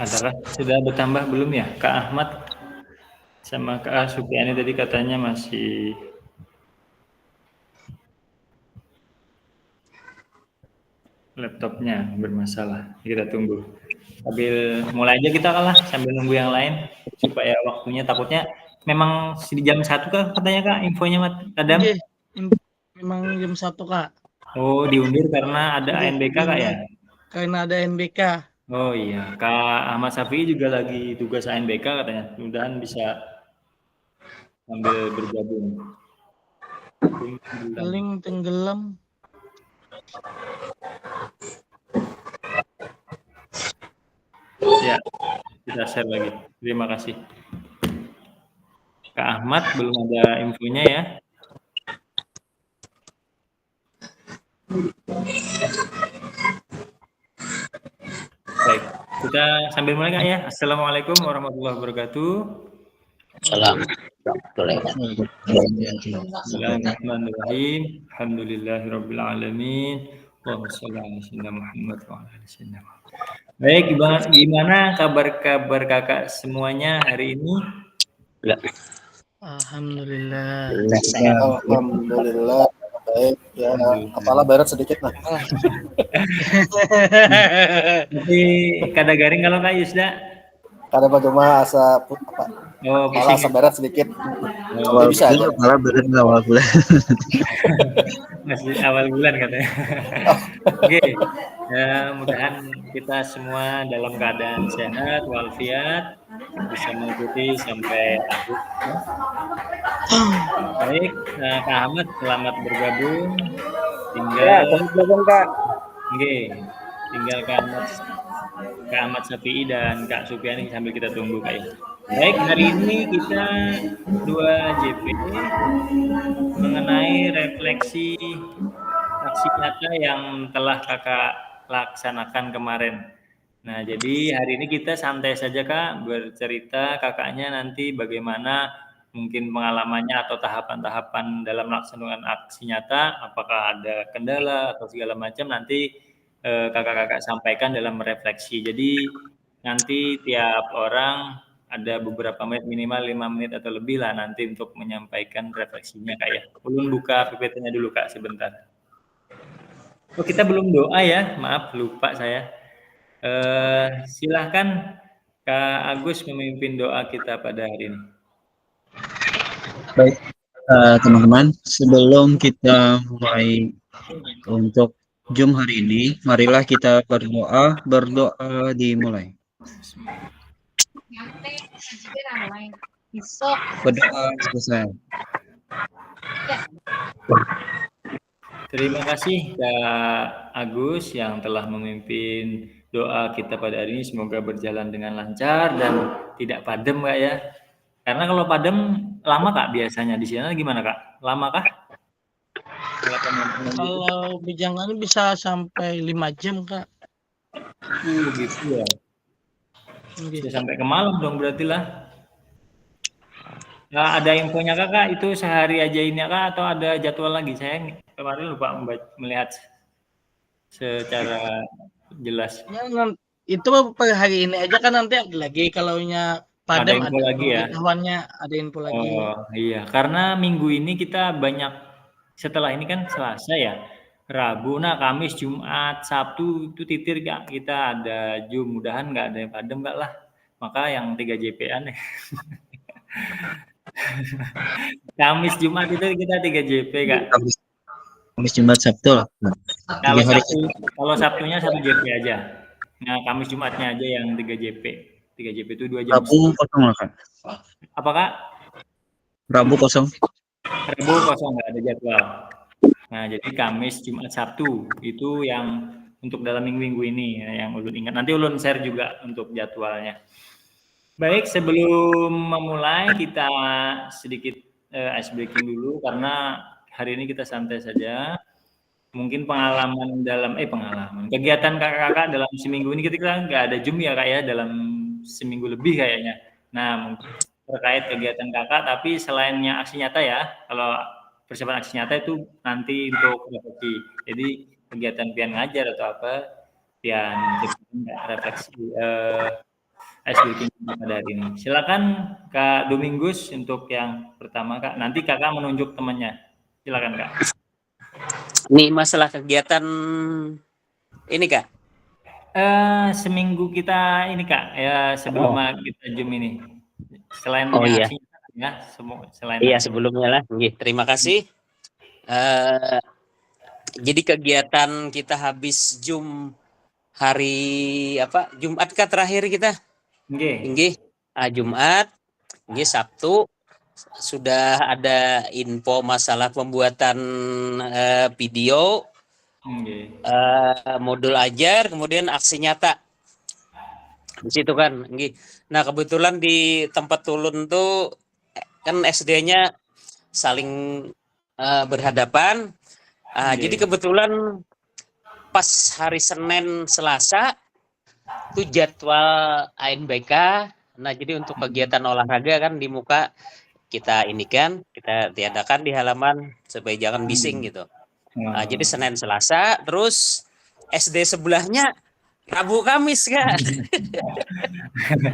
Antara sudah bertambah belum ya? Kak Ahmad sama Kak Supiani tadi katanya masih laptopnya bermasalah. Kita tunggu. Sambil mulai aja kita kalah sambil nunggu yang lain supaya waktunya takutnya memang di jam 1 Kak katanya Kak infonya Mat Adam. Nggih, memang jam 1 Kak. Oh, diundur karena ada Nggih, ANBK Kak ya? diundur karena ada NBK. Oh iya, Kak Ahmad Safi juga lagi tugas ANBK katanya. Mudah-mudahan bisa sambil bergabung. Link tenggelam. Ya, kita share lagi. Terima kasih. Kak Ahmad belum ada infonya ya. Baik, kita sambil mulai Kak ya. Assalamualaikum warahmatullahi wabarakatuh. Bismillahirrahmanirrahim. Alhamdulillahirabbil alamin. Allahumma shalli ala sayyidina Muhammad wa ala ali sayyidina Muhammad. Baik, gimana kabar-kabar Kakak semuanya hari ini? Alhamdulillah. Alhamdulillah baik ya, kepala berat sedikit lah. Tapi kada garing kalau Kak Yusda. Kada bagaimana asa apa? Oh, Kepala asa berat sedikit. Oh, Bisa aja. Kepala berat nggak awal bulan. masih awal bulan katanya. Oke, ya, mudahan kita semua dalam keadaan sehat walafiat bisa mengikuti sampai akhir. Baik, Kak Ahmad selamat bergabung. Tinggal, Kak. oke, tinggal Kak Ahmad Safi'i dan Kak Supiani sambil kita tunggu Kak ya. Baik, hari ini kita 2 JP mengenai refleksi aksi nyata yang telah Kakak laksanakan kemarin. Nah, jadi hari ini kita santai saja Kak, bercerita Kakaknya nanti bagaimana mungkin pengalamannya atau tahapan-tahapan dalam melaksanakan aksi nyata, apakah ada kendala atau segala macam nanti kakak-kakak sampaikan dalam refleksi. Jadi nanti tiap orang ada beberapa menit, minimal 5 menit atau lebih lah nanti untuk menyampaikan refleksinya Kak ya. Ulun buka PPT-nya dulu Kak sebentar. Oh, kita belum doa ya, maaf lupa saya. Silahkan Kak Agus memimpin doa kita pada hari ini. Baik, teman-teman, sebelum kita mulai untuk Zoom hari ini, marilah kita berdoa. Berdoa dimulai. Berdoa selesai. Terima kasih Kak Agus yang telah memimpin doa kita pada hari ini. Semoga berjalan dengan lancar dan tidak padam Kak ya. Karena kalau padam lama Kak biasanya di sana gimana Kak? Lama kah? Kalau bijangan bisa sampai 5 jam Kak. Gitu ya. Nggih. Bisa sampai ke malam dong berarti lah. Nah, ada infonya Kak, itu sehari aja ini Kak atau ada jadwal lagi? Saya kemarin lupa melihat secara jelas. Ya, itu per hari ini aja kan nanti ada lagi kalaunya Ada padam info ada lagi ya? pemberitahuannya, ada info lagi. Oh iya, karena minggu ini kita banyak setelah ini kan Selasa ya, Rabu, nah Kamis, Jumat, Sabtu itu titir Kak, kita ada Zoom, mudahan nggak ada yang padam Kak lah. Maka yang 3 JP-an ya. Kamis, Jumat itu kita 3 JP Kak. Kamis, Jumat, Sabtu lah. Kalau 3 hari. kalau Sabtunya 1 JP aja. Nah, Kamis Jumatnya aja yang 3 JP. 3 JP itu 2 jam. Rabu kosong lah, Kak. Apa Kak? Rabu kosong. Rabu kosong nggak ada jadwal. Nah, jadi Kamis, Jumat, Sabtu itu yang untuk dalam minggu ini yang ulun ingat. Nanti ulun share juga untuk jadwalnya. Baik, sebelum memulai kita sedikit ice breaking dulu karena hari ini kita santai saja. Mungkin pengalaman kegiatan kakak-kakak dalam seminggu ini kita nggak ada Zoom ya Kak ya dalam seminggu lebih kayaknya. Nah, terkait kegiatan kakak, tapi selainnya aksi nyata ya, kalau persiapan aksi nyata itu nanti untuk refleksi. Jadi kegiatan pian ngajar atau apa, pian refleksi ice breaking pada hari ini. Silakan Kak Domingus untuk yang pertama Kak. Nanti Kakak menunjuk temannya. Silakan Kak. Ini masalah kegiatan ini Kak. Seminggu kita ini Kak, ya sebelum kita Zoom ini. Selain Oh iya. aksinya ya, selain Iya aksinya. sebelumnya lah. Nggih, terima kasih. Jadi kegiatan kita habis Zoom hari apa? Jumat kah terakhir kita? Nggih. Nggih. Jumat, nggih Sabtu sudah ada info masalah pembuatan video, Nggih. modul ajar, kemudian aksi nyata. Di situ kan, nggih. Nah, kebetulan di tempat Tulun tuh kan SD-nya saling berhadapan. Jadi kebetulan pas hari Senin Selasa itu jadwal ANBK. Nah, jadi untuk kegiatan olahraga kan di muka kita ini kan kita tiadakan di halaman supaya jangan bising gitu. Jadi Senin Selasa, terus SD sebelahnya Rabu Kamis Kak.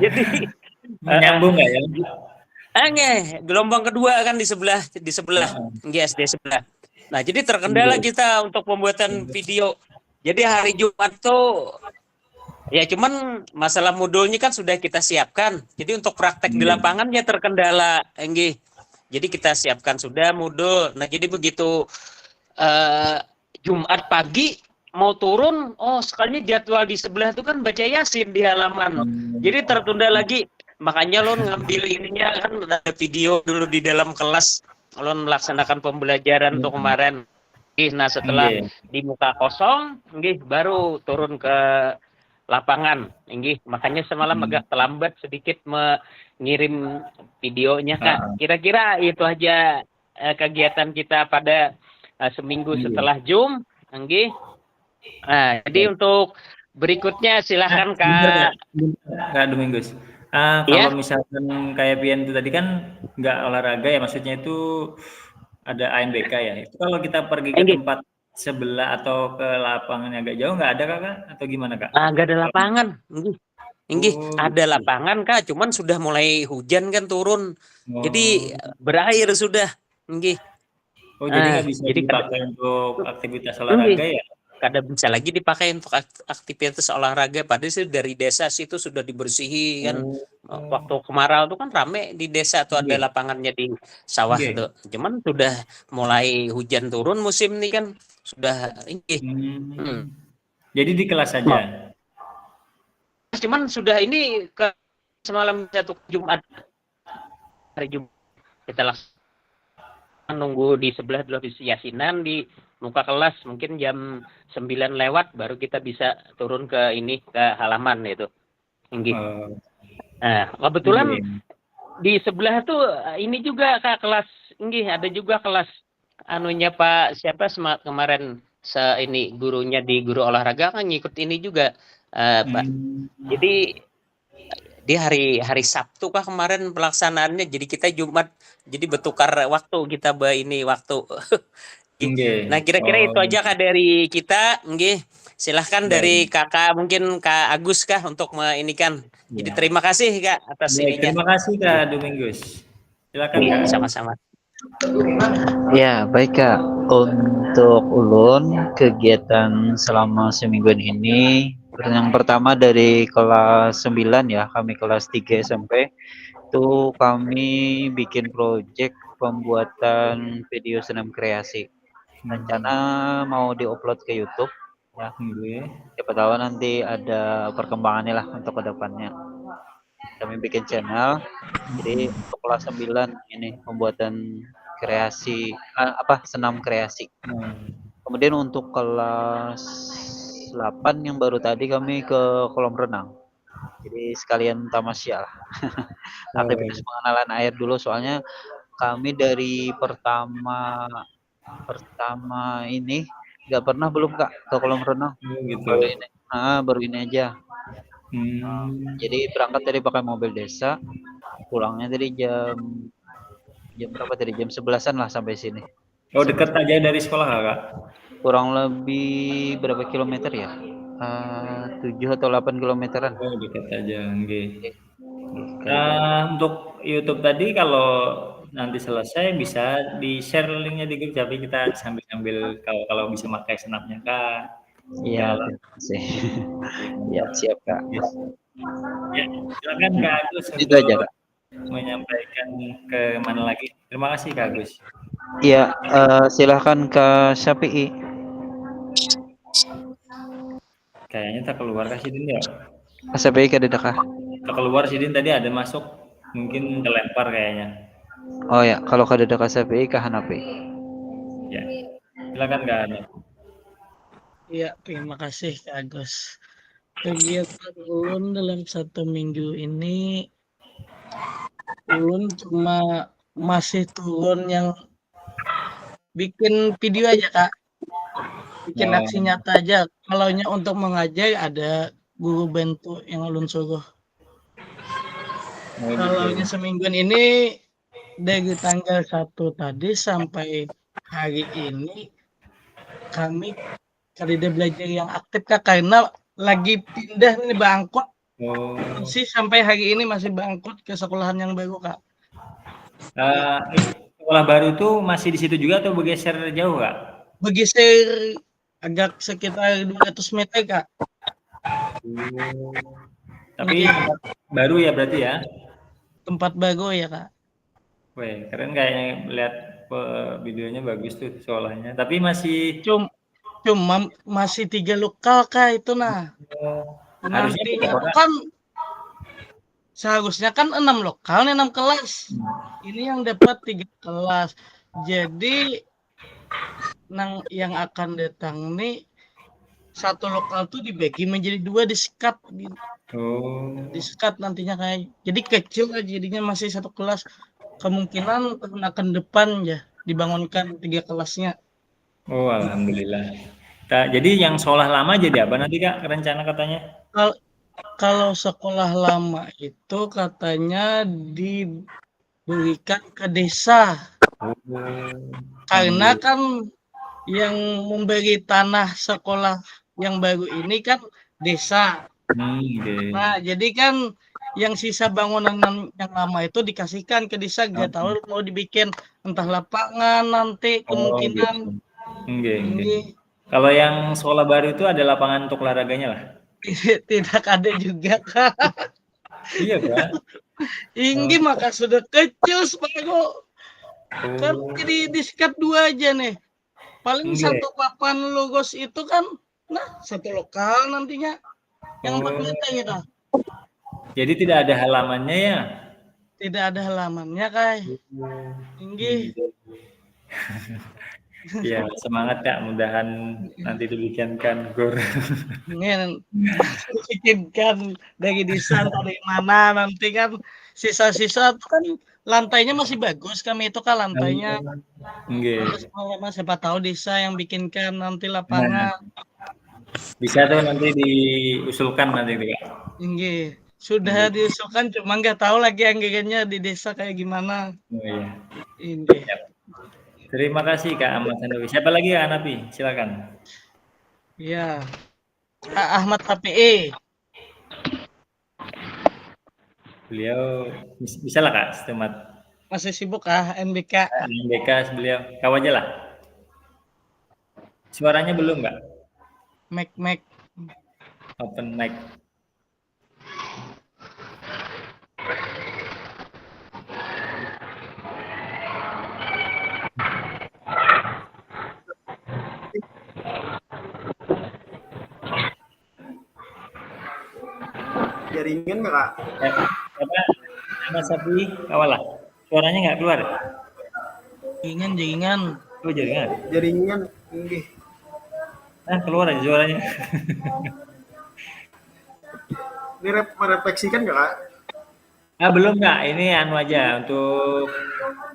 Jadi menyambung nggak ya? Gelombang kedua kan di sebelah SD sebelah. Nah, jadi terkendala kita untuk pembuatan video. Jadi hari Jumat tuh ya cuman masalah modulnya kan sudah kita siapkan. Jadi untuk praktek di lapangannya terkendala, nggih. Jadi kita siapkan sudah modul. Nah, jadi begitu Jumat pagi mau turun, sekalinya jadwal di sebelah itu kan baca Yasin di halaman. Jadi tertunda lagi. Makanya lo ngambil ininya kan ada video dulu di dalam kelas lo melaksanakan pembelajaran untuk kemarin. Nah, setelah di muka kosong, baru turun ke lapangan. Makanya semalam agak terlambat sedikit mengirim videonya Kak. Kira-kira itu aja kegiatan kita pada seminggu setelah Zoom. Jadi untuk berikutnya silahkan Kak Domingus. Kalau misalkan kayak Pian itu tadi kan nggak olahraga ya, maksudnya itu ada ANBK ya. Itu kalau kita pergi ke tempat sebelah atau ke lapangan agak jauh nggak ada Kak? Atau gimana Kak? Nggak ada lapangan. Ada lapangan Kak, cuman sudah mulai hujan kan turun. Jadi berair sudah. Jadi nggak bisa dipakai untuk aktivitas olahraga ya? Kada bisa lagi dipakai untuk aktivitas olahraga. Padahal sih dari desa situ sudah dibersihi kan. Waktu kemarau itu kan rame di desa tuh ada lapangannya di sawah itu. Cuman sudah mulai hujan turun musim ini kan sudah Jadi di kelas saja. Cuman sudah ini ke semalam satu Jumat hari Jumat kita langsung nunggu di sebelah dulu di Yasinan di muka kelas mungkin jam 9 lewat baru kita bisa turun ke halaman itu. Nah, kebetulan di sebelah tuh ini juga Kak kelas ada juga kelas anunya Pak siapa kemarin gurunya di guru olahraga kan ngikut ini juga Pak. Jadi di hari Sabtu Kak kemarin pelaksanaannya jadi kita Jumat jadi bertukar waktu kita waktu. Nah, kira-kira itu aja Kak dari kita. Silahkan dari Kakak mungkin Kak Agus Kak untuk meinikan. Jadi terima kasih Kak atas ininya. Terima kasih Kak Domingus. Silakan Kak. Sama-sama. Ya, baik Kak. Untuk ulun kegiatan selama semingguan ini yang pertama dari kelas 9 ya, kami kelas 3 SMP itu kami bikin proyek pembuatan video senam kreasi. Rencana mau diupload ke YouTube ya. Siapa tahu nanti ada perkembangannya lah untuk kedepannya. Kami bikin channel. Jadi untuk kelas 9 ini pembuatan kreasi senam kreasi. Kemudian untuk kelas 8 yang baru tadi kami ke kolam renang. Jadi sekalian tamasya lah. Aktivitas pengenalan air dulu soalnya kami dari pertama ini nggak pernah belum Kak ke kolam renang. Baru ini aja. Jadi berangkat dari pakai mobil desa, pulangnya dari jam berapa tadi? Jam 11-an lah sampai sini. Dekat aja dari sekolah Kak? Kurang lebih berapa kilometer ya? 7 atau 8 kilometeran. Oh, dekat aja, nggih. Kalau Untuk YouTube tadi kalau nanti selesai bisa di-share linknya di grup, tapi kita sambil-sambil kalau bisa pakai snapnya Kak. iya, Kalau terima kasih. Ya, siap Kak. Yes. Ya, silakan Kak Agus Itu aja untuk Kak. menyampaikan ke mana lagi. Terima kasih Kak Agus. Iya, silahkan Kak Syafi'i. Kayaknya tak keluar Kak Sidin ya. Kak Syafi'i kada ada kah? Tak keluar Sidin tadi ada masuk, mungkin kelempar kayaknya. Oh ya, kalau kada ada Kak Syafi'i, Kak Hanafi. Ya, silakan Kak Hana. Iya, terima kasih Kak Agus. Kegiatan ulun dalam 1 minggu ini, ulun cuma masih turun yang bikin video aja Kak. Bikin Oh. aksi nyata aja. Kalaunya untuk mengajar ada guru bantu yang ulun suruh. Oh, Kalaunya gitu. semingguan ini dari tanggal 1 tadi sampai hari ini kami kada belajar yang aktif Kak, karena lagi pindah nih bangkot. Oh. Masih sampai hari ini masih bangkot ke sekolahan yang baru Kak. Sekolah baru itu masih di situ juga atau bergeser jauh Kak? Bergeser agak sekitar 200 meter Kak. Tapi Iya. tempat baru ya berarti ya? Tempat baru ya Kak. Weh, keren kayaknya lihat videonya bagus tuh sekolahnya. Tapi masih Cuma masih 3 lokal Kak itu nah. harusnya Nantinya berapa? kan seharusnya kan 6 lokal nih 6 kelas. Ini yang dapat 3 kelas. Jadi yang akan datang nih 1 lokal tuh dibagi menjadi 2 disekat gitu. Oh. Disekat nantinya kayak. Jadi kecil aja jadinya masih 1 kelas. Kemungkinan tahun akan depan ya dibangunkan 3 kelasnya. Oh, alhamdulillah. Jadi yang sekolah lama jadi apa nanti Kak rencana katanya? Kalau sekolah lama itu katanya diberikan ke desa. Oh. Karena kan yang memberi tanah sekolah yang baru ini kan desa. Okay. Nah, jadi kan yang sisa bangunan yang lama itu dikasihkan ke desa, gak tahu mau dibikin entah lapangan nanti kemungkinan. Ini. Kalau yang sekolah baru itu ada lapangan untuk olahraganya lah? Tidak ada juga Kak. Iya Kak. Ini maka sudah kecil sepago. Kan jadi disekat 2 aja nih. Paling 1 papan logos itu kan, nah 1 lokal nantinya. Yang 4 meter ya Kak. Jadi tidak ada halamannya ya? Tidak ada halamannya Kak. Tinggi. Ya semangat Kak, mudahan nanti dibikinkan gor. Bikinkan dari desain dari mana nanti kan sisa-sisa kan lantainya masih bagus kami itu kan lantainya. Siapa tahu desa yang bikinkan nanti lapangan. Bisa tuh nanti diusulkan nanti Kak. Tinggi. Sudah diusulkan cuma nggak tahu lagi anggarannya di desa kayak gimana. Oh iya. Ini. Terima kasih Kak Ahmad Sandowi. Siapa lagi Kak Napi? Silakan. Iya. Kak Ahmad HPE. Beliau bisa lah Kak, setemat. Masih sibuk kah NBK? NBK beliau. Kau aja lah. Suaranya belum Kak? Mic. Open mic. Jaringan nggak Kak? Apa? Nama Sapi kawalah. Suaranya nggak keluar? Jaringan. Oh jaringan. Jaringan nggih. Nah keluar aja suaranya. Ini merefleksikan nggak Kak? Belum Kak. Ini anu aja untuk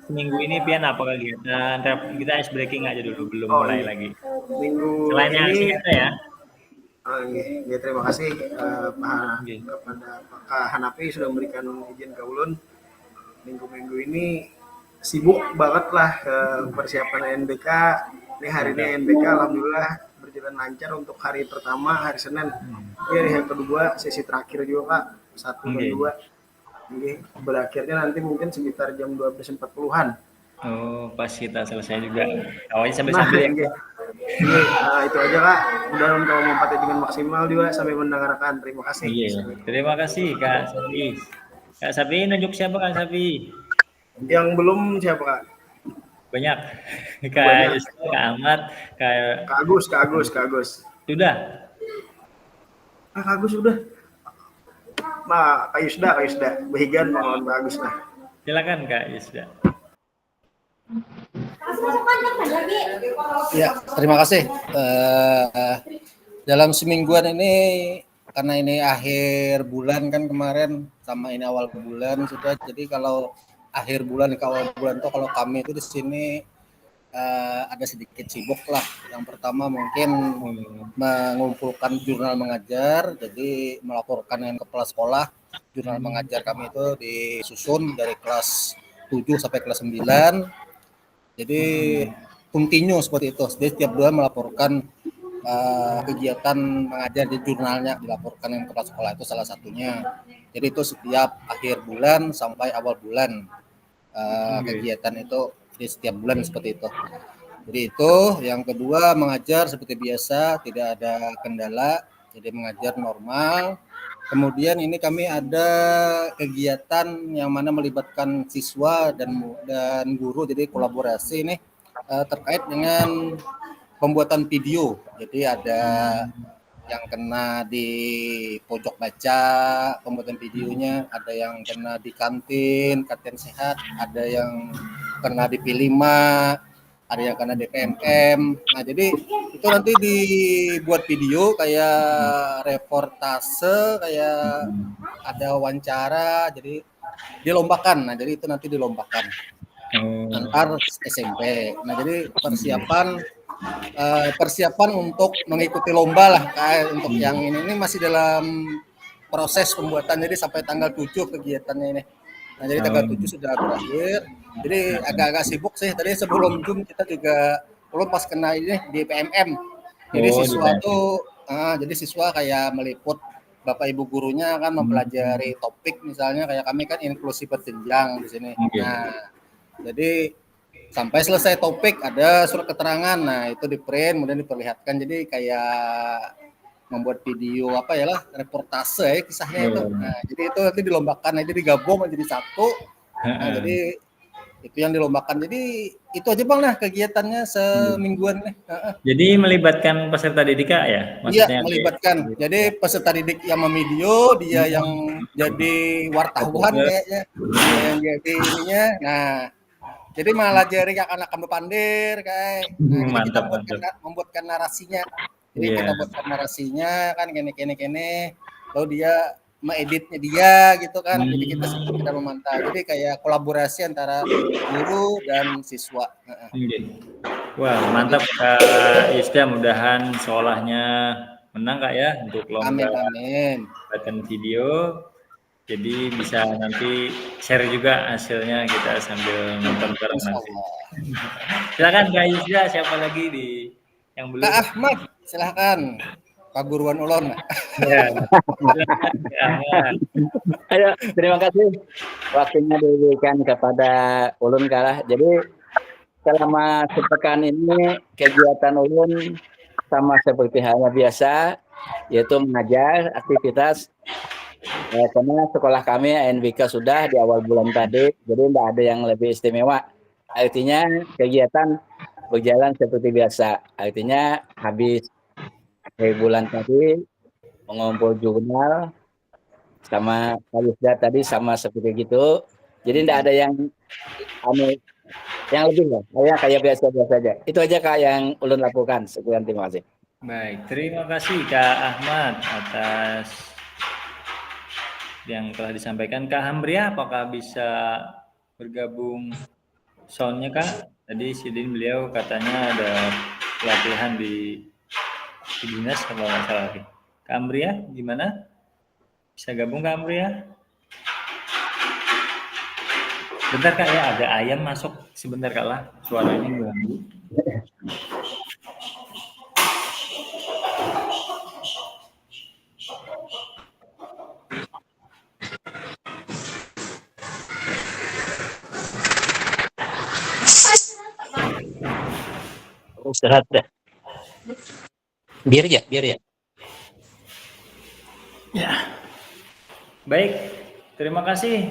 seminggu ini pian apa kegiatan? Kita ice breaking aja dulu, belum mulai lagi. Minggu Selainnya ini kita ya. Ya, terima kasih kepada Pak Hanafi sudah memberikan izin ke ulun. Minggu-minggu ini sibuk banget lah persiapan NBK. Ini hari ini NBK alhamdulillah berjalan berjalan lancar untuk hari pertama, hari Senin. Ini hari kedua, sesi terakhir juga Kak, 1 dan 2. Oke, berakhirnya nanti mungkin sekitar jam 12.40-an. Oh, pas kita selesai juga. Awalnya Nah, sambil-sambil ya. oke. Nah, itu aja Kak. Mudah-mudahan kamu mempelajari dengan maksimal juga sampai mendengarkan. Terima kasih. Iya. Terima kasih Kak Safi. Kak Safi nunjuk siapa Kak Safi? Yang belum siapa Kak? Banyak. Kak Banyak. Yusuf, Kak Ahmad, Kak Kak Agus. sudah. Kak Agus sudah. Nah, Kak Yusda. Behigan mohon Kak Agus lah. Silakan Kak Yusda. Ya, terima kasih. Dalam semingguan ini, karena ini akhir bulan kan kemarin, sama ini awal bulan sudah. Jadi kalau akhir bulan ke awal bulan tuh kalau kami itu di sini ada sedikit sibuk lah. Yang pertama mungkin mengumpulkan jurnal mengajar, jadi melaporkan dengan kepala sekolah. Jurnal mengajar kami itu disusun dari kelas 7 sampai kelas 9. Jadi continue seperti itu. Jadi setiap bulan melaporkan kegiatan mengajar di jurnalnya, dilaporkan dengan kepala sekolah, itu salah satunya. Jadi itu setiap akhir bulan sampai awal bulan kegiatan itu di setiap bulan seperti itu. Jadi itu yang kedua, mengajar seperti biasa, tidak ada kendala, jadi mengajar normal. Kemudian ini kami ada kegiatan yang mana melibatkan siswa dan guru, jadi kolaborasi ini terkait dengan pembuatan video. Jadi ada yang kena di pojok baca pembuatan videonya, ada yang kena di kantin sehat, ada yang kena di P5, ada yang kena di PMM. Nah, jadi itu nanti dibuat video kayak reportase, kayak ada wawancara, jadi dilombakan. Nah, jadi itu nanti dilombakan antar SMP. Nah, jadi persiapan untuk mengikuti lomba lah, kayak untuk yang ini masih dalam proses pembuatan, jadi sampai tanggal 7 kegiatannya ini. Nah, jadi tanggal 7 sudah berakhir. Jadi agak-agak sibuk sih. Tadi sebelum Zoom kita juga belum pas kena ini di PMM. Jadi jadi siswa kayak meliput Bapak Ibu gurunya kan mempelajari topik, misalnya kayak kami kan inklusi berjenjang di sini. Nah, jadi sampai selesai topik ada surat keterangan. Nah, itu di print kemudian diperlihatkan. Jadi kayak membuat video reportase kisahnya itu. Nah, jadi itu nanti dilombakan, jadi digabung menjadi satu. Nah, jadi itu yang dilombakan. Jadi itu aja Bang, nah kegiatannya semingguan nih. Jadi melibatkan peserta didik ya? Iya, melibatkan. Jadi peserta didik yang memvideo, dia yang jadi wartawan kayaknya, yang jadi ininya. Nah, jadi malah jari anak berpandir kayak. Nah, kita membuatkan narasinya. Jadi kita buatkan narasinya kan gini. Lalu dia mengeditnya dia gitu kan. Jadi kita memantau. Jadi kayak kolaborasi antara guru dan siswa. Wah, mantap Kak Yusda, mudahan sekolahnya menang Kak ya untuk lomba buatan video. Jadi bisa nanti share juga hasilnya, kita sambil nonton bareng nanti. Silakan Kak Yusda, siapa lagi yang belum? Kak Ahmad, silakan. Pak Guruan Ulon. Ya. Ayo, terima kasih waktunya diberikan kepada Ulun Kalah. Jadi selama sepekan ini kegiatan Ulun sama seperti halnya biasa, yaitu mengajar aktivitas. Karena sekolah kami ANBK sudah di awal bulan tadi, jadi tidak ada yang lebih istimewa. Artinya kegiatan berjalan seperti biasa. Artinya habis bulan tadi mengumpul jurnal sama Kalisda tadi sama seperti gitu. Jadi tidak ada yang lebih lah. Kayak biasa-biasa saja. Itu aja Kak yang Ulun lakukan. Sekian, terima kasih. Baik, terima kasih Kak Ahmad atas yang telah disampaikan. Kak Hamria, apakah bisa bergabung soundnya Kak? Tadi sidin beliau katanya ada pelatihan di dinas kalau nggak salah. Kak Hamria, gimana? Bisa gabung Kak Hamria? Bentar Kak ya, ada ayam masuk sebentar Kak lah, suaranya ganggu. Istirahat dah. Biar ya. Ya. Baik, terima kasih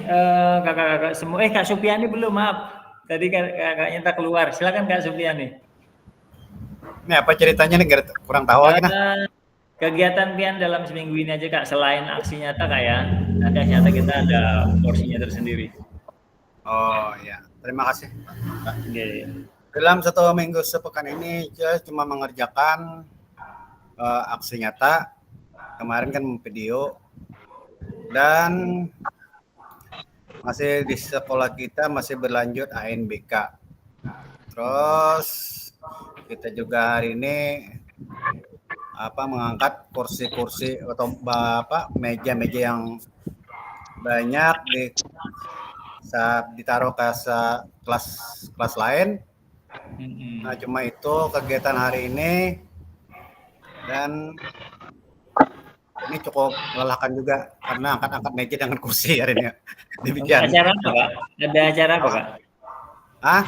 kakak-kakak semua. Kak Supiani belum, maaf. Tadi kakaknya tak keluar. Silakan Kak Supiani. Ini apa ceritanya nih? Kurang tahu lagi nah. Kegiatan Pian dalam seminggu ini aja Kak, selain aksi nyata Kak ya. Nanti aksi nyata kita ada porsinya tersendiri. Oh ya, terima kasih. Okay. Dalam 1 minggu sepekan ini saya cuma mengerjakan aksi nyata. Kemarin kan video dan masih di sekolah kita masih berlanjut ANBK. Terus kita juga hari ini mengangkat kursi-kursi atau meja-meja yang banyak ditaruh ke kelas lain. Nah, cuma itu kegiatan hari ini dan ini cukup melelahkan juga karena angkat-angkat meja dengan kursi hari ini. Demikian. Acara apa Kak? Ada acara apa Kak? Hah?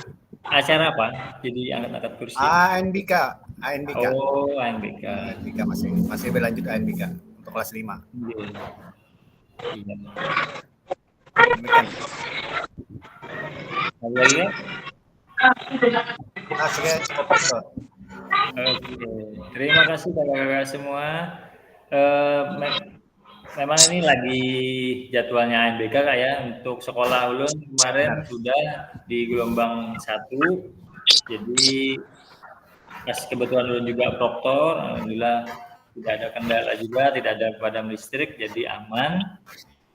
Acara apa? Jadi angkat-angkat kursi. ANBK. Oh, ANBK. ANBK masih berlanjut ANBK untuk kelas 5. Iya. Demikian. Ada lagi ya? Cukup betul. Oke. Terima kasih kakak-kakak semua. Memang ini lagi jadwalnya ANBK Kak ya. Untuk sekolah ulun kemarin sudah di gelombang 1. Jadi pas kebetulan ulun juga proktor, alhamdulillah tidak ada kendala juga, tidak ada padam listrik, jadi aman.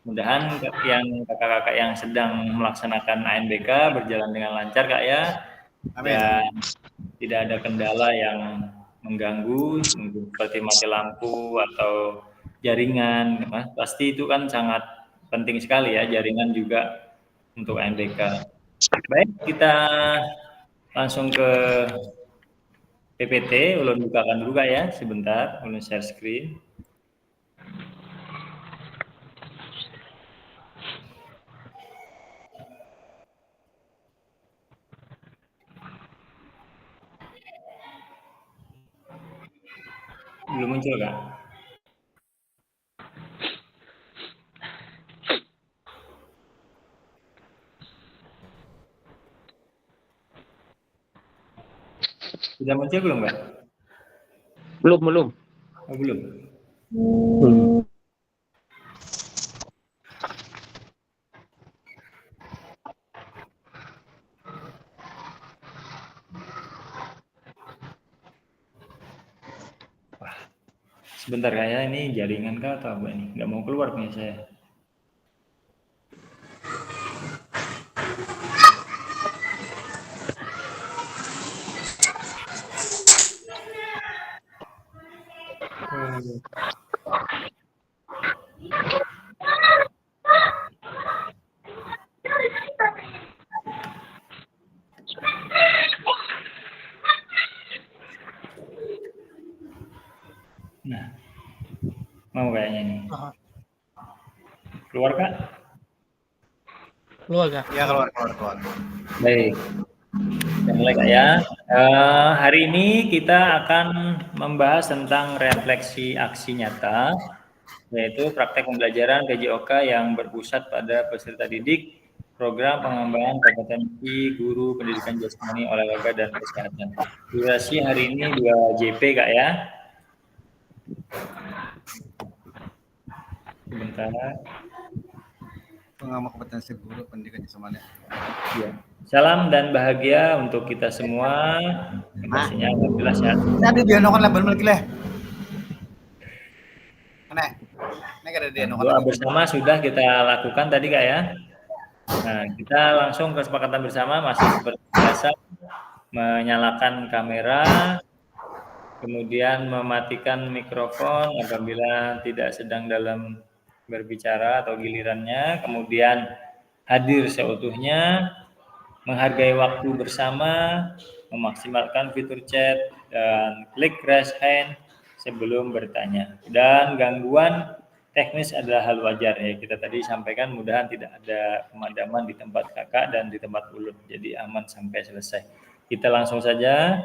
Mudahan yang kakak-kakak yang sedang melaksanakan ANBK berjalan dengan lancar Kak ya. Amin. Dan tidak ada kendala yang mengganggu seperti mati lampu atau jaringan. Pasti itu kan sangat penting sekali ya, jaringan juga untuk ANBK. Baik, kita langsung ke PPT. Ulun bukakan dulu Kak ya, sebentar. Ulun share screen. Belum muncul Kak? Sudah muncul belum Kak? Belum. Oh, belum. Wah, sebentar Kak ya, ini jaringan Kak atau apa ini? Nggak mau keluar punya saya. Nah, mau kayaknya ini. Keluar Kak? Keluar Kak? Ya, keluar. Baik. Kita mulai Kak ya. Hari ini kita akan membahas tentang refleksi aksi nyata, yaitu praktek pembelajaran PJOK yang berpusat pada peserta didik program pengembangan kompetensi guru pendidikan jasmani, olahraga dan kesehatan. Durasi hari ini 2 JP Kak ya. Sebentar. Pengamat kompetensi guru pendidikan jasmani. Ya. Salam dan bahagia untuk kita semua. Pastinya alhamdulillah sehat. Tadi dia nonton label lagi leh. Ini kada dia nonton. Doa bersama sudah kita lakukan tadi Kak ya. Nah, kita langsung kesepakatan bersama masih seperti biasa menyalakan kamera, kemudian mematikan mikrofon apabila tidak sedang dalam berbicara atau gilirannya, kemudian hadir seutuhnya, menghargai waktu bersama, memaksimalkan fitur chat, dan klik raise hand sebelum bertanya. Dan gangguan teknis adalah hal wajar ya. Kita tadi sampaikan mudahan tidak ada pemadaman di tempat kakak dan di tempat ulun. Jadi aman sampai selesai. Kita langsung saja.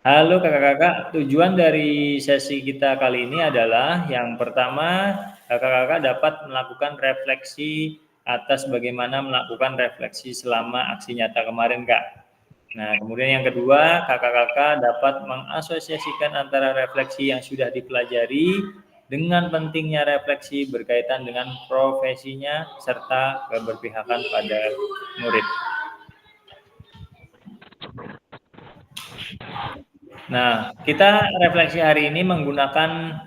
Halo kakak-kakak, tujuan dari sesi kita kali ini adalah yang pertama, kakak-kakak dapat melakukan refleksi atas bagaimana melakukan refleksi selama aksi nyata kemarin, Kak. Nah, kemudian yang kedua, kakak-kakak dapat mengasosiasikan antara refleksi yang sudah dipelajari dengan pentingnya refleksi berkaitan dengan profesinya serta keberpihakan pada murid. Nah, kita refleksi hari ini menggunakan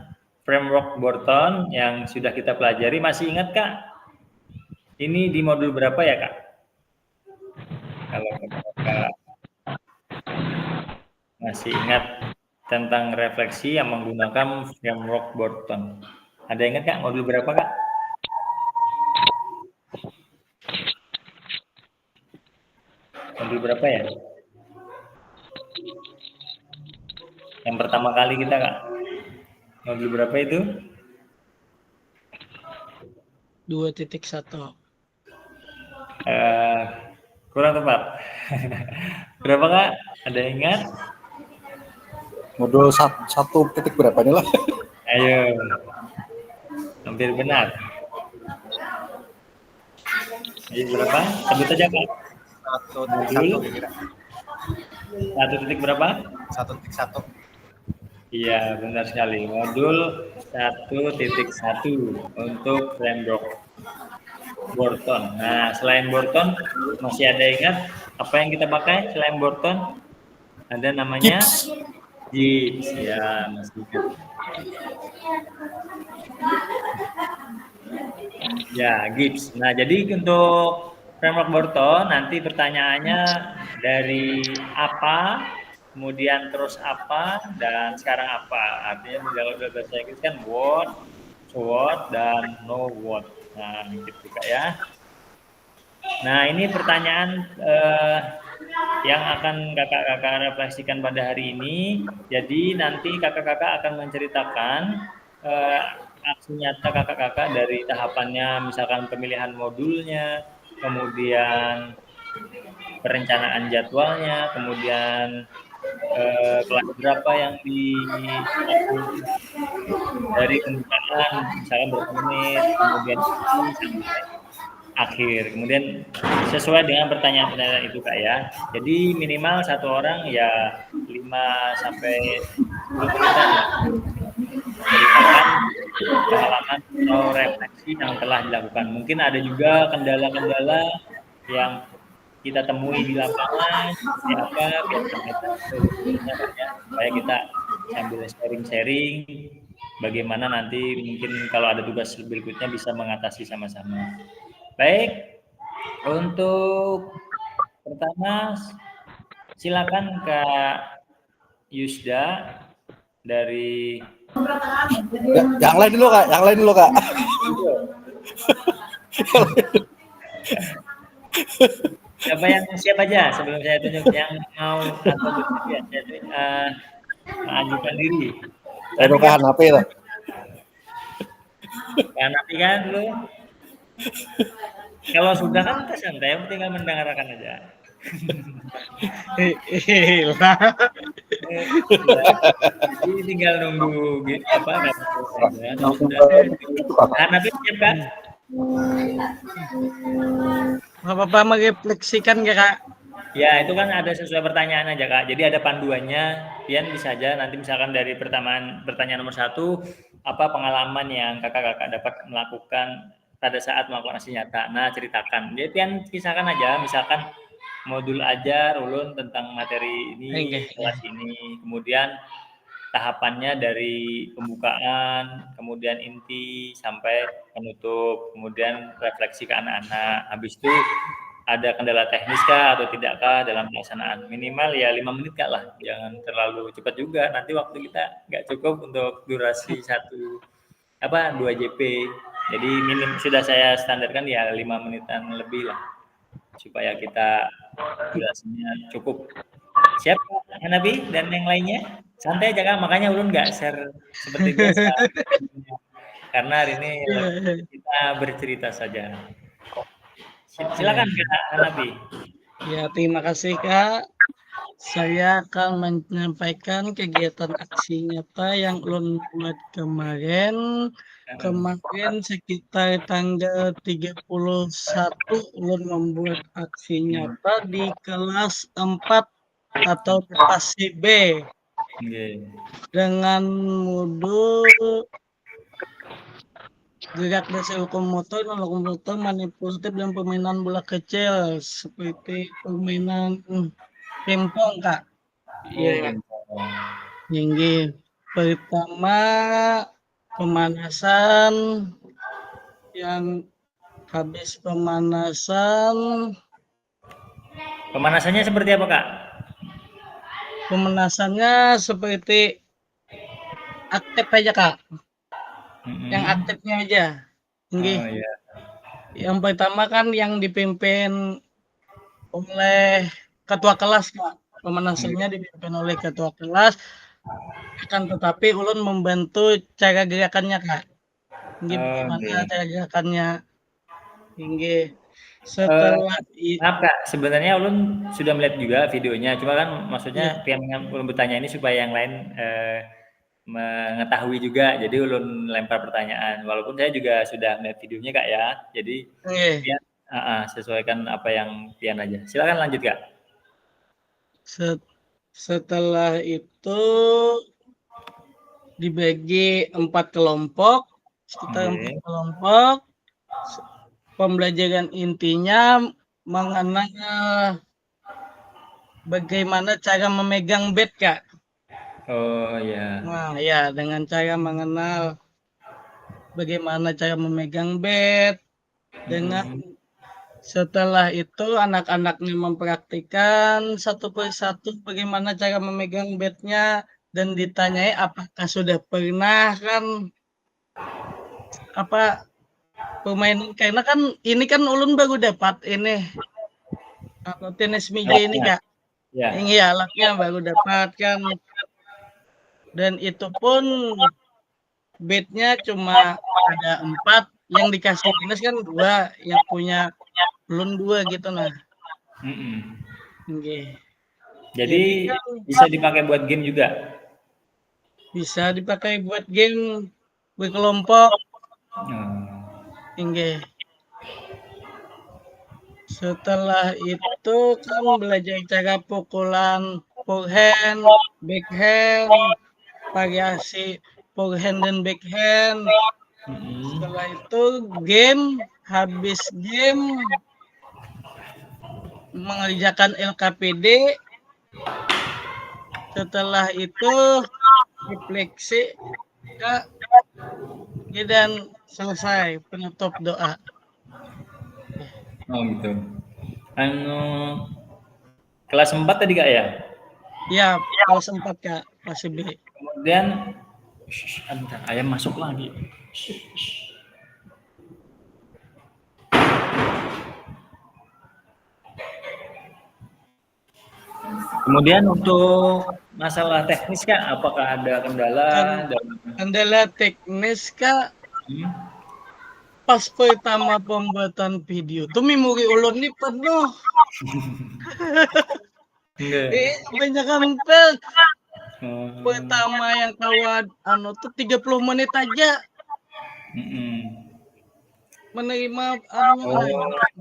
framework Borton yang sudah kita pelajari. Masih ingat, Kak? Ini di modul berapa ya, Kak? Kalau Kakak masih ingat tentang refleksi yang menggunakan framework Borton. Ada ingat, Kak, modul berapa, Kak? Modul berapa ya? Yang pertama kali kita, Kak. Modul berapa itu? 2.1. Kurang tepat. Berapa, Kak? Ada yang ingat? Modul 1 titik berapa nih lah? Ayo. Hampir benar. Jadi berapa? Sebut aja, Kak. 1 titik berapa? 1.1. Iya, benar sekali. Modul 1.1 untuk framework Borton. Nah, selain Borton, masih ada ingat apa yang kita pakai selain Borton? Ada namanya Gibbs. Ya, masih ingat. Ya, Gibbs. Nah, jadi untuk framework Borton nanti pertanyaannya dari apa, kemudian terus apa, dan sekarang apa. Artinya kalau dalam bahasa Inggris kan what, dan no what. Nah, gitu Kak ya. Nah, ini pertanyaan yang akan kakak-kakak refleksikan pada hari ini. Jadi nanti kakak-kakak akan menceritakan aksi nyata kakak-kakak dari tahapannya, misalkan pemilihan modulnya, kemudian perencanaan jadwalnya, kemudian kelas berapa yang dari pembukaan, misalkan berapa menit, kemudian sampai akhir. Kemudian sesuai dengan pertanyaan-pertanyaan itu Kak ya. Jadi minimal satu orang ya 5 sampai 10 menitan ya. Ceritakan pengalaman atau refleksi yang telah dilakukan. Mungkin ada juga kendala-kendala yang kita temui di lapangan, seperti apa, supaya kita sambil sharing-sharing bagaimana nanti mungkin kalau ada tugas berikutnya bisa mengatasi sama-sama. Baik, untuk pertama silakan Kak Yusda dari Yang lain dulu Kak. Siapa aja sebelum saya tunjuk yang mau atau bersedia mengajukan diri. Saya mau ke Hanapi lah. Hanapi kan lu? Kalau sudah kan kita santai, tinggal mendengarkan aja. Jadi tinggal nunggu gitu apa kan? Hanapi siapa? Bapak merefleksikan ya Kak? Ya itu kan ada sesuai pertanyaan aja Kak. Jadi ada panduannya. Pian bisa aja nanti misalkan dari pertanyaan nomor 1 apa pengalaman yang kakak-kakak dapat melakukan pada saat melakukan aksi nyata. Nah ceritakan. Jadi Pian kisahkan aja. Misalkan modul ajar ulun tentang materi ini, kelas ini. Kemudian tahapannya dari pembukaan, kemudian inti sampai penutup, kemudian refleksi ke anak-anak. Habis itu ada kendala teknis kah atau tidakkah dalam pelaksanaan? Minimal ya 5 menit Kak lah, jangan terlalu cepat juga. Nanti waktu kita nggak cukup untuk durasi 2 JP. Jadi minim sudah saya standarkan ya 5 menitan lebih lah, supaya kita durasinya cukup. Siap Hanabi dan yang lainnya? Santai aja Kak, makanya ulun nggak share seperti biasa. Karena hari ini kita bercerita saja. Silakan Kak Hanabi. Ya, terima kasih Kak. Saya akan menyampaikan kegiatan aksi nyata yang ulun buat kemarin. Kemarin sekitar tanggal 31 ulun membuat aksi nyata di kelas 4 atau Pasi B Nggih. dengan modul gerak dasar lokomotor manipulatif dan permainan bola kecil seperti permainan pingpong, Kak. Iya. Tinggi. Pertama pemanasan, yang habis pemanasan Pemanasannya seperti apa, Kak? pemanasannya seperti aktif aja, Kak. Yang Mhm. aktifnya aja. Nggih. Oh, iya. Yang pertama kan yang dipimpin oleh ketua kelas, Kak. Pemanasannya dipimpin oleh ketua kelas. Akan tetapi ulun membantu cara gerakannya, Kak. Nggih, bagaimana Oke. cara gerakannya. Nggih. Setelah Maaf Kak, sebenarnya ulun sudah melihat juga videonya, cuma kan maksudnya iya, yang ulun bertanya ini supaya yang lain mengetahui juga, jadi ulun lempar pertanyaan. Walaupun saya juga sudah melihat videonya Kak ya, jadi nggih. Pian sesuaikan apa yang Pian aja. Silakan lanjut Kak. Setelah itu dibagi 4 kelompok, sekitar 4 Oke. kelompok. Pembelajaran intinya mengenal bagaimana cara memegang bat, Kak. Oh ya. Nah, ya dengan cara mengenal bagaimana cara memegang bat, dengan setelah itu anak-anaknya mempraktikkan satu persatu bagaimana cara memegang batnya dan ditanyai apakah sudah pernah kan apa permainan, karena kan ini kan ulun baru dapat ini apa tenis meja ini, Alatnya. Kak. Ya. Ini alatnya baru dapat kan, dan itu pun batnya cuma ada 4, yang dikasih dinas kan 2, yang punya ulun 2 gitu nah. Mm-mm. Nggih. Jadi Jadi kan bisa dipakai buat game juga. bisa dipakai buat game berkelompok. Oh. Nggih. Setelah itu kan belajar cara pukulan forehand, backhand, variasi forehand dan backhand. Setelah itu game, habis game mengerjakan LKPD. Setelah itu refleksi, Kak, dan selesai penutup doa. Oh gitu. Anu kelas 4 tadi Kak ya? Ya, kelas 4, Kak, Pasi B. Kemudian bentar, ayam masuk lagi. Kemudian untuk masalah teknis Kak, apakah ada kendala dalam Kendala teknis, Kak, pas pertama pembuatan video tuh memori ulun nih penuh. Kebanyakan pel. Pertama yang kawan tuh 30 menit aja menerima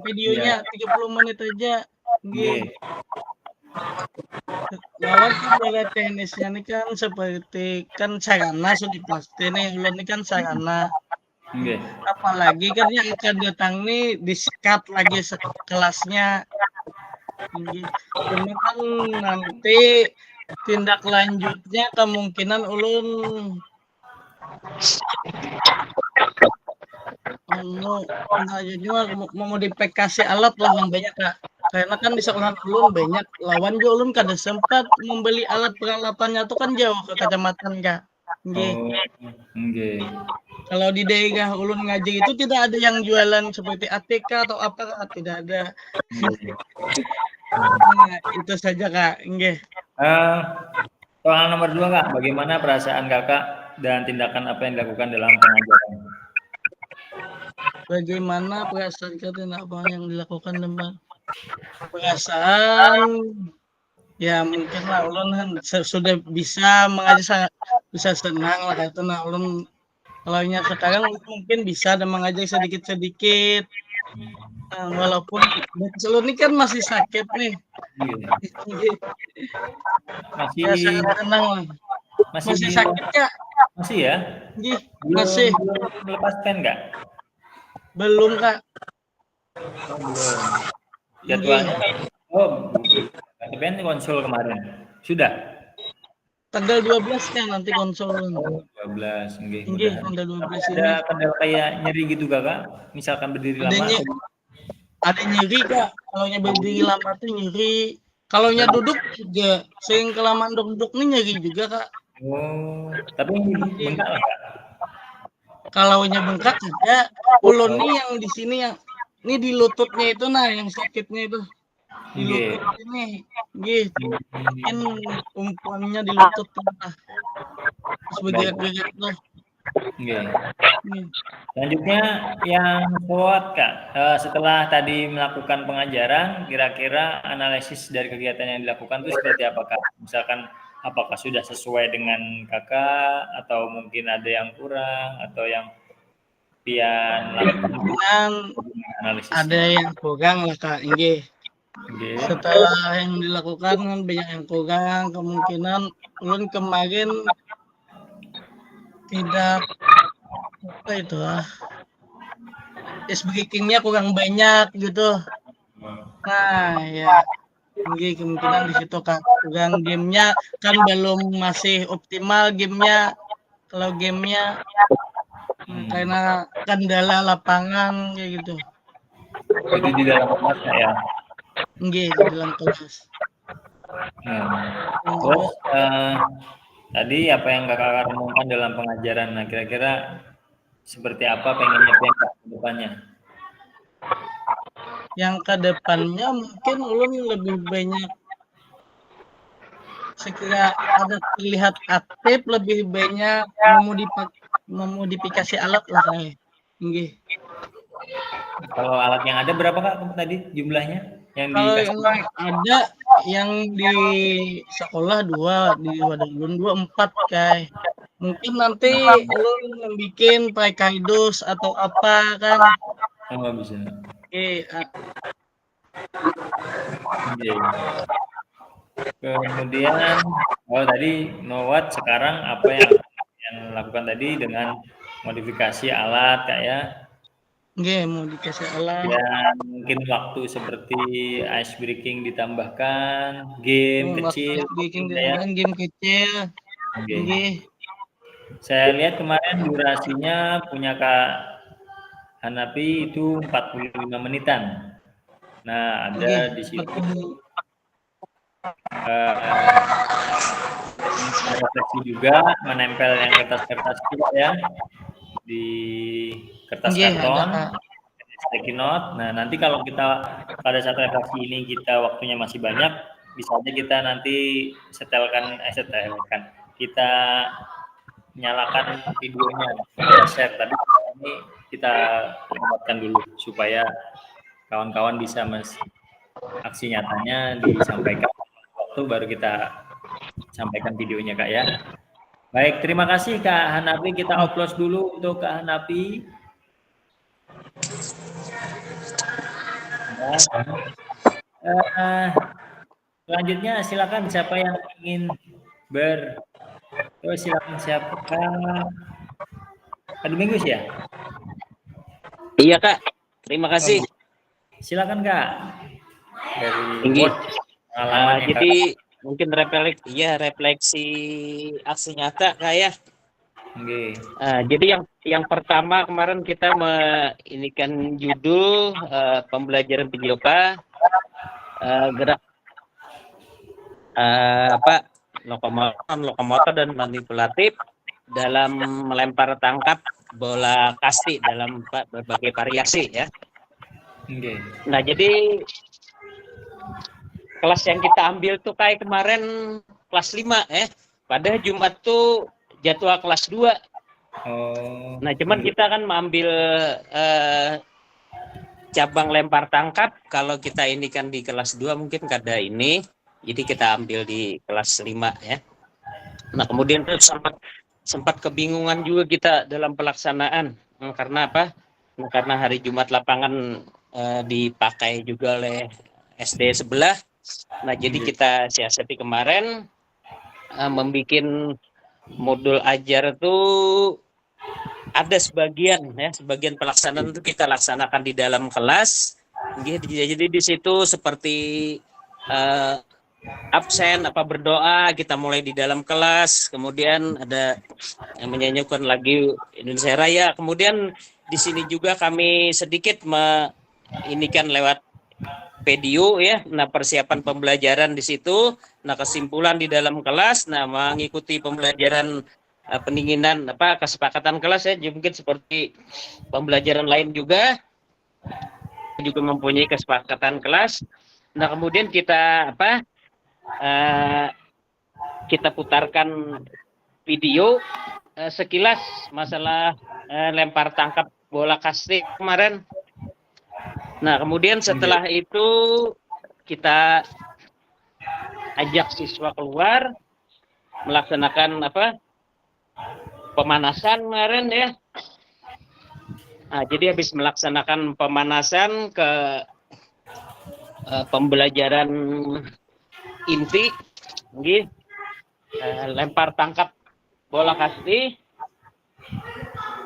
videonya 30 menit aja. Nggih. Lawan kendala teknisnya nih kan seperti kan sarana sudah pasti nih ulun nih kan sarana. Apalagi kan yang akan datang nih di-cut lagi kelasnya. Cuma kan nanti tindak lanjutnya kemungkinan ulun memodifikasi alat lah yang banyak, Kak. Karena kan di sekolahan ulun banyak lawan juga ulun kada sempat membeli alat peralatannya tuh kan jauh ke kecamatan, Kak. Nggih. Nggih. Kalau di daerah ulun ngaji itu tidak ada yang jualan seperti ATK atau apa, tidak ada. Nah, itu saja, Kak. Nggih. Soal nomor 2 Kak, bagaimana perasaan Kakak dan tindakan apa yang dilakukan dalam pengajaran? Bagaimana perasaan kita dan apa yang dilakukan teman? Perasaan Ya mungkin lah ulun kan sudah bisa mengajar, bisa senang lah kata nah ulun kalau nya sekarang mungkin bisa ada mengajak sedikit-sedikit. Walaupun ulun ini kan masih sakit nih. Iya. Ya Masih sangat senang lah. Masih sakit Kak? masih ya? Nggih, Belum masih. lepas pen nggak? Belum Kak. Oh, belum. Nggih. Jadwalnya pen konsul kemarin. Sudah? Tanggal 12 kan nanti konsul. 12, nggih. Nggih, tanggal 12 ini. Ada kendala kayak nyeri gitu Kakak? Misalkan berdiri lama? Ada nyeri Kak. Kalau nya berdiri lama tuh nyeri. Kalau nya duduk juga, sering kelamaan duduk nih nyeri juga Kak. Oh, tapi bengkak lah Kak? Kalau nya bengkak ada. Ulun nih yang di sini yang ini di lututnya itu nah yang sakitnya itu. Di lutut ini. Gitu. Mungkin umpannya di lutut lah. Terus bergerak-gerak tuh. Nggih. Selanjutnya yang kuat Kak, setelah tadi melakukan pengajaran, kira-kira analisis dari kegiatan yang dilakukan itu seperti apa Kak? Misalkan apakah sudah sesuai dengan Kakak atau mungkin ada yang kurang atau yang pian lakukan analisis? Ada yang kurang lah Kak, nggih. Setelah yang dilakukan kan banyak yang kurang, kemungkinan ulun kemarin tidak apa itu ice breaking-nya kurang banyak gitu. Nah ya nggih kemungkinan di situ Kak. Kurang gamenya kan belum masih optimal gamenya. Kalau gamenya karena kendala lapangan kayak gitu. Jadi di dalam kelas ya? Nggih, di dalam kelas. Terus tadi apa yang Kakak renungkan dalam pengajaran? Nah, kira-kira seperti apa pengennya ke depannya? Yang ke depannya mungkin ulun lebih banyak sekira ada terlihat aktif, lebih banyak memodifikasi alat lah saya. Nggih. Kalau alat yang ada berapa Kak tadi jumlahnya? Yang kalau yang ada yang di sekolah 2, di Wadulun 4 Kak. Mungkin nanti ulun bikin pakai kaidos atau apa kan. Oh, bisa. Kemudian tadi Nowat sekarang apa yang lakukan tadi dengan modifikasi alat Kak ya? Nggih, mau dikasih alat. Dan mungkin waktu seperti ice breaking ditambahkan, game kecil. Ice breaking ditambahkan game kecil. Nggih. Saya lihat kemarin durasinya punya Kak Hanapi itu 45 menitan. Nah, ada di situ refleksi juga menempel yang kertas-kertas juga ya di kertas karton, sticky note. Nah, nanti kalau kita pada saat refleksi ini kita waktunya masih banyak, bisa aja kita nanti setelkan, kita nyalakan videonya, kita share. Tapi ini kita lewatkan dulu supaya kawan-kawan bisa aksi nyatanya disampaikan waktu baru kita sampaikan videonya Kak ya. Baik, terima kasih Kak Hanapi. Kita upload dulu untuk Kak Hanapi. Selanjutnya silakan siapa yang ingin silakan siapa Aduh Minggus ya? Iya Kak, terima kasih. Silakan Kak. Dari jadi mungkin refleksi aksi nyata Kak ya. Jadi yang pertama kemarin kita menginikan judul pembelajaran videoka gerak lokomotor dan manipulatif dalam melempar tangkap bola kasti dalam berbagai variasi ya. Nah jadi kelas yang kita ambil tuh kayak kemarin kelas 5 pada Jumat tuh jadwal kelas 2. Nah cuman kita kan mengambil cabang lempar tangkap. Kalau kita ini kan di kelas 2 mungkin kada ini. Jadi kita ambil di kelas 5 ya. Nah, kemudian tuh sempat kebingungan juga kita dalam pelaksanaan. Karena apa? Karena hari Jumat lapangan dipakai juga oleh SD sebelah. Nah, jadi kita siasati kemarin membuat modul ajar tuh ada sebagian pelaksanaan itu kita laksanakan di dalam kelas. Jadi di situ seperti absen berdoa kita mulai di dalam kelas, kemudian ada yang menyanyikan lagu Indonesia Raya, kemudian di sini juga kami sedikit inikan lewat video ya. Nah, persiapan pembelajaran di situ, nah kesimpulan di dalam kelas, nah mengikuti pembelajaran pendinginan kesepakatan kelas ya, mungkin seperti pembelajaran lain juga mempunyai kesepakatan kelas. Nah, kemudian kita kita putarkan video sekilas masalah lempar tangkap bola kasti kemarin. Nah, kemudian setelah itu kita ajak siswa keluar melaksanakan pemanasan kemarin ya. Nah, jadi habis melaksanakan pemanasan ke pembelajaran inti, lempar tangkap bola kasti.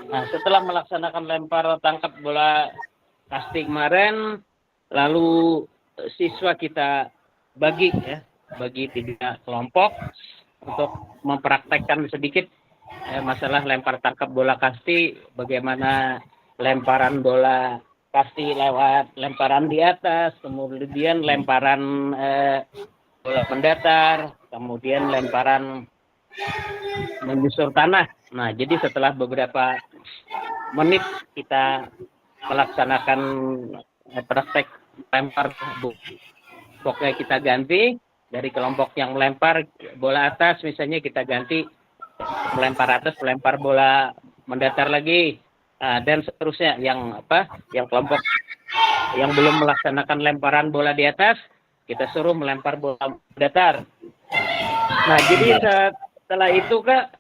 Nah, setelah melaksanakan lempar tangkap bola kasti kemarin, lalu siswa kita bagi 3 kelompok untuk mempraktekkan sedikit masalah lempar tangkap bola kasti, bagaimana lemparan bola kasti lewat lemparan di atas, kemudian lemparan bola mendatar, kemudian lemparan menyusur tanah. Nah, jadi setelah beberapa menit kita melaksanakan praktek lempar, pokoknya kita ganti dari kelompok yang melempar bola atas, misalnya kita ganti melempar atas, melempar bola mendatar lagi, dan seterusnya. Yang kelompok yang belum melaksanakan lemparan bola di atas, kita suruh melempar bola mendatar. Nah, jadi setelah itu Kak,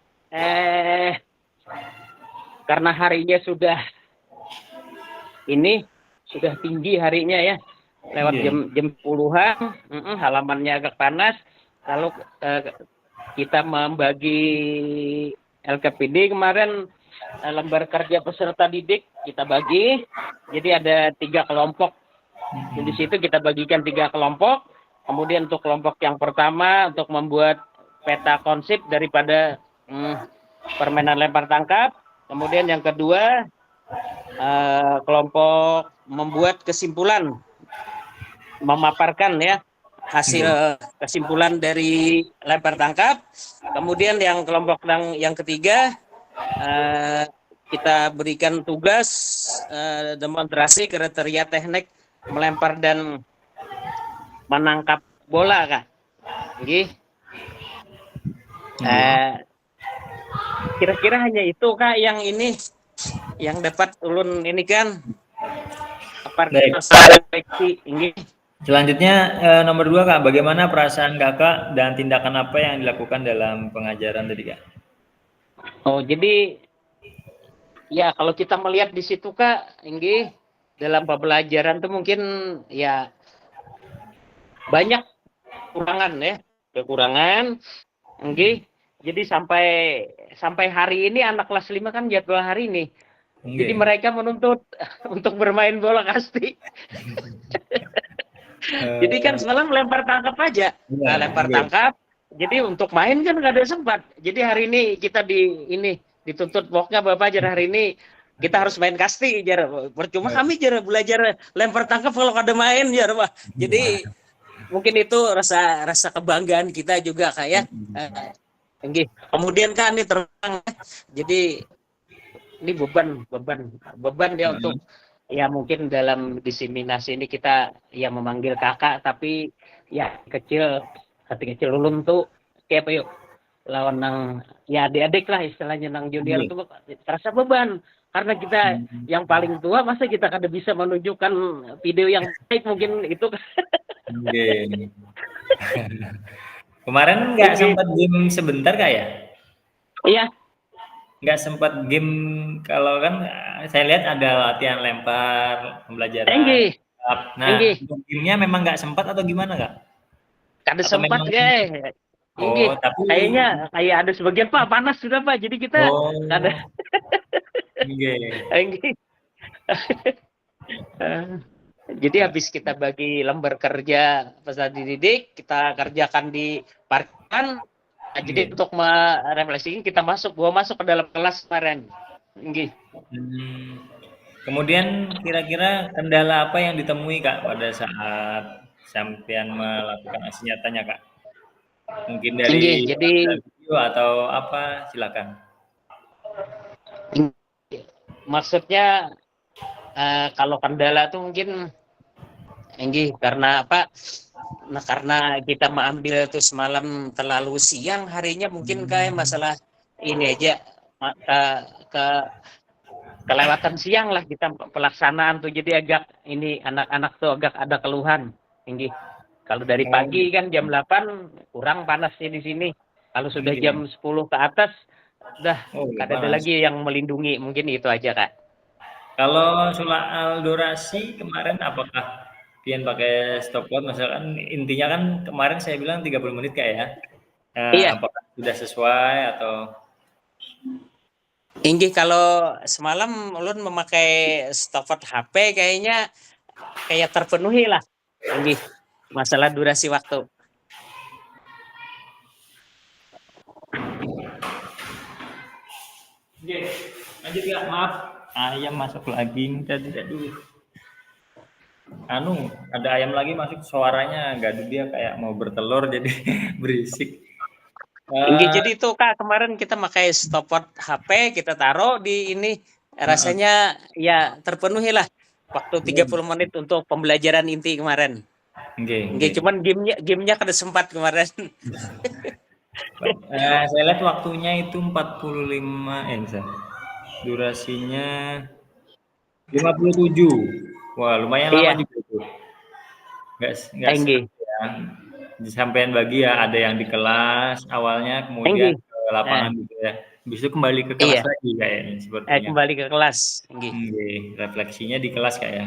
karena harinya sudah tinggi harinya ya, lewat jam 10-an, halamannya agak panas, lalu kita membagi LKPD kemarin, lembar kerja peserta didik kita bagi, jadi ada 3 kelompok. Di situ kita bagikan 3 kelompok. Kemudian untuk kelompok yang pertama untuk membuat peta konsep daripada permainan lempar tangkap. Kemudian yang kedua kelompok membuat kesimpulan, memaparkan ya hasil kesimpulan dari lempar tangkap. Kemudian yang kelompok yang ketiga kita berikan tugas demonstrasi kriteria teknik melempar dan menangkap bola Kak. Kira-kira hanya itu Kak yang dapat ulun ini kan refleksi. Selanjutnya nomor 2 Kak, bagaimana perasaan Kakak dan tindakan apa yang dilakukan dalam pengajaran tadi Kak? Oh, jadi ya kalau kita melihat di situ Kak, dalam pembelajaran tuh mungkin ya banyak kekurangan. Jadi sampai hari ini anak kelas 5 kan jadwal hari ini. Jadi mereka menuntut untuk bermain bola kasti. Jadi kan semalam lempar tangkap aja. Lempar tangkap. Jadi untuk main kan nggak ada sempat. Jadi hari ini kita dituntut pokoknya Bapak Jar hari ini kita harus main kasti Jar. Percuma kami Jar belajar lempar tangkap kalau ada main Jar, Pak. Jadi mungkin itu rasa kebanggaan kita juga kayak. Kemudian kan ini terang. Jadi ini beban dia untuk ya mungkin dalam diseminasi ini kita ya memanggil kakak, tapi ya hati kecil ulun tuh kayak apa yuk lawan nang ya adik-adik lah istilahnya nang junior tuh terasa beban karena kita yang paling tua, masa kita kada bisa menunjukkan video yang baik mungkin itu. Kemarin nggak Oke. sempat game sebentar Kak ya? Iya, Nggak sempat game kalau kan saya lihat ada latihan lempar, pembelajaran. enggih, Nah, enggih. untuk gamenya memang nggak sempat atau gimana Kak? Kada Atau sempat, memang guys. oh Enggih. tapi Kayaknya kayak ada sebagian Pak panas sudah Pak. Jadi kita kada oh nggih. enggih. Eh, Jadi Nah, habis kita bagi lembar kerja peserta didik, kita kerjakan di parkiran. Nah, jadi nggih. untuk merefleksikan kita gua masuk ke dalam kelas kemarin. Enggih. Hmm. Kemudian kira-kira kendala apa yang ditemui Kak pada saat sampean melakukan aksi nyatanya Kak? Mungkin Enggih. dari Jadi pengambilan video atau apa? Silakan. maksudnya kalau kendala tuh mungkin enggih karena apa? Nah, karena kita mengambil itu semalam terlalu siang harinya mungkin kayak masalah ini aja ke kelewatan siang lah kita pelaksanaan tuh jadi agak ini anak-anak tuh agak ada keluhan tinggi. Kalau dari Oh, pagi kan jam 8 kurang panas sih di sini. Kalau sudah nggih. jam 10 ke atas udah Oh, udah kada ada panas. lagi yang melindungi. Mungkin itu aja, Kak. Kalau soal durasi kemarin apakah pian pakai stopwatch misalkan intinya kan kemarin saya bilang 30 menit Kak ya. Iya, Apakah sudah sesuai atau Inggih kalau semalam ulun memakai stopwatch HP kayaknya kayak terpenuhi lah. Inggih. Masalah durasi waktu. Oke, lanjut ya, maaf. Ayam masuk lagi tadi aduh. Ada ayam lagi masuk suaranya gaduh dia kayak mau bertelur jadi berisik. Inggih, Eh, jadi itu Kak kemarin kita pakai stopwatch HP kita taruh di ini heeh. rasanya ya terpenuhi lah waktu Iya, 30 menit untuk pembelajaran inti kemarin. nggih, Inggih, nggih. cuman gamenya kada sempat kemarin. Saya lihat waktunya itu 45 bentar. Durasinya 57. Wah, lumayan lama Iya, juga itu. Nggak inggih, seperti yang disampaikan bagi ya, ada yang di kelas awalnya, kemudian inggih. ke lapangan gitu ya. Habis itu kembali ke kelas Iya, lagi kayaknya sepertinya. kembali ke kelas. Inggih. Nggih, refleksinya di kelas Kak ya.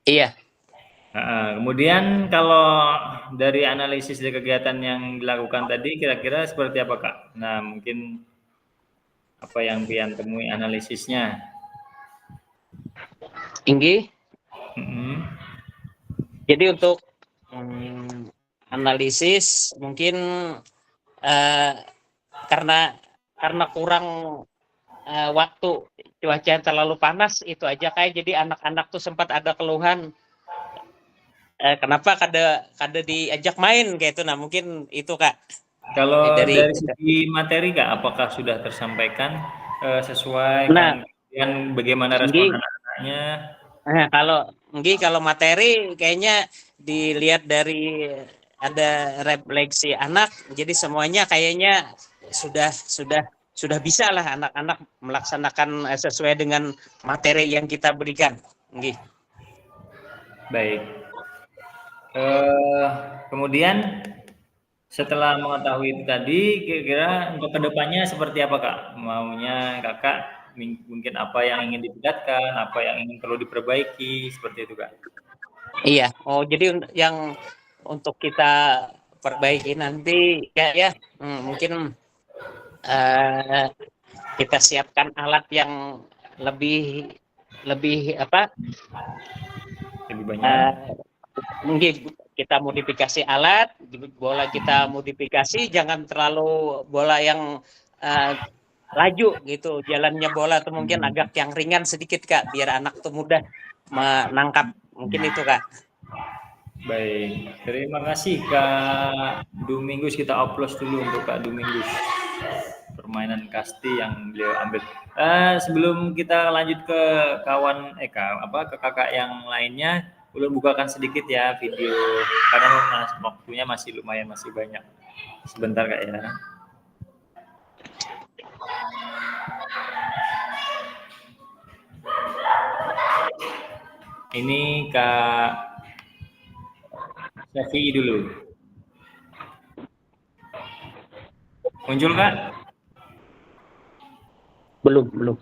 Iya. Heeh, kemudian kalau dari analisis dari kegiatan yang dilakukan tadi kira-kira seperti apa Kak? Nah, mungkin apa yang pian temui analisisnya? Inggih. Mhm. Jadi untuk analisis mungkin eh, karena kurang waktu cuaca yang terlalu panas itu aja kayak jadi anak-anak tuh sempat ada keluhan kenapa kada diajak main kayak itu. Nah mungkin itu Kak Kalau dari dari segi materi Kak, apakah sudah tersampaikan, sesuai nah kemudian bagaimana respon tinggi anak-anaknya? kalau materi kayaknya dilihat dari ada refleksi anak jadi semuanya kayaknya sudah bisa lah anak-anak melaksanakan sesuai dengan materi yang kita berikan. Nggih. Baik. Kemudian setelah mengetahui itu tadi, kira-kira untuk kedepannya seperti apa Kak? Maunya Kakak mungkin apa yang ingin ditingkatkan, apa yang ingin perlu diperbaiki, seperti itu Kak? Iya. Oh, jadi yang untuk kita perbaiki nanti ya mungkin eh, kita siapkan alat yang lebih apa? Lebih banyak? Mungkin kita modifikasi alat, bola kita modifikasi, jangan terlalu bola yang laju gitu, jalannya bola tuh mungkin agak yang ringan sedikit Kak, biar anak tuh mudah menangkap. Mungkin itu Kak. Baik, terima kasih Kak Domingus. Kita upload dulu untuk Kak Domingus permainan kasti yang beliau ambil. Sebelum kita lanjut ke kawan ke kakak yang lainnya, ulun bukakan sedikit ya video karena waktunya masih lumayan masih banyak. Sebentar Kak ya. Ini Kak Safi dulu. Muncul Kak? Belum. Belum.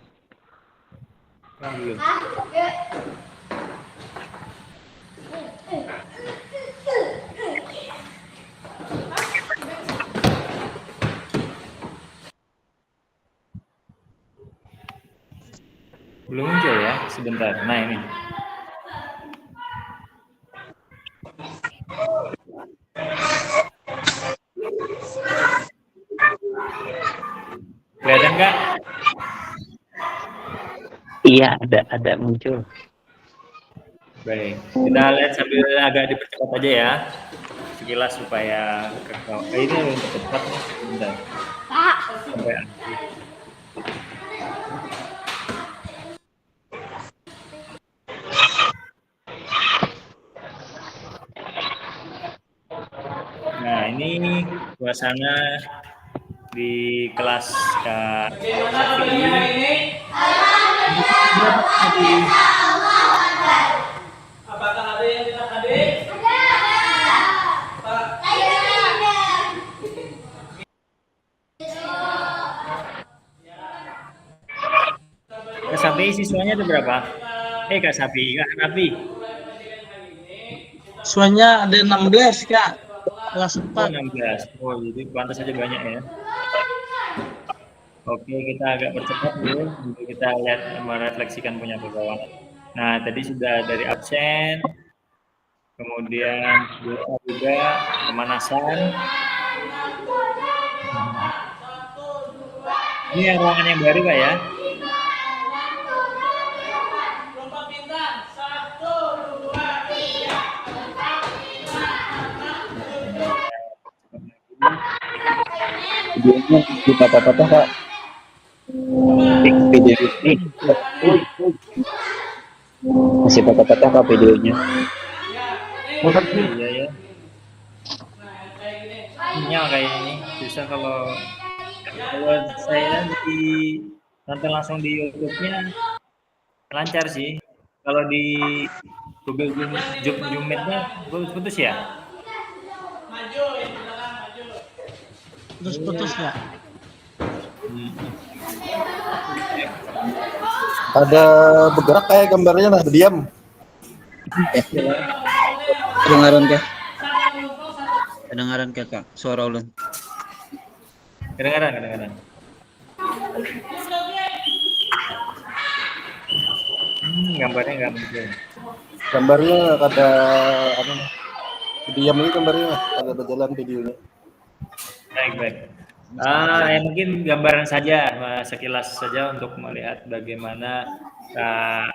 Belum muncul ya, sebentar. Nah ini. Kelihatan Kak? Iya, ada muncul. Baik, kita lihat sambil agak dipercepat aja ya, sekilas supaya ini untuk cepat nih, sebentar. Sampai Nah ini suasana di kelas Kak Safi. Apakah ada yang tidak hadir? Kak Safi siswanya ada berapa? Kak Safi, Kak Hanafi. Siswanya ada 16 Kak, kelas 4. 16. Oh, jadi pantas saja banyak ya. Oke, kita agak percepat dulu untuk kita lihat merefleksikan punya pegawai. Nah, tadi sudah dari absen, kemudian juga pemanasan. Ini yang ruangan yang baru Pak ya? Videonya dipatah-patah Kak. Video ini masih patah-patah Kak videonya. Iya ya. Sinyal kayak ini susah kalau saya nonton langsung di YouTube-nya lancar sih. Kalau di Google Zoom Meet-nya putus ya? Putus Kak. Ada bergerak kayak gambarnya nah, diam. Kedengaran Kak? Kedengaran Kak suara ulun? Kedengaran. Gambarnya nggak muncul. Gambarnya ada apa? Diam ini gambarnya ada berjalan videonya. Baik. Mungkin gambaran saja, sekilas saja untuk melihat bagaimana Kak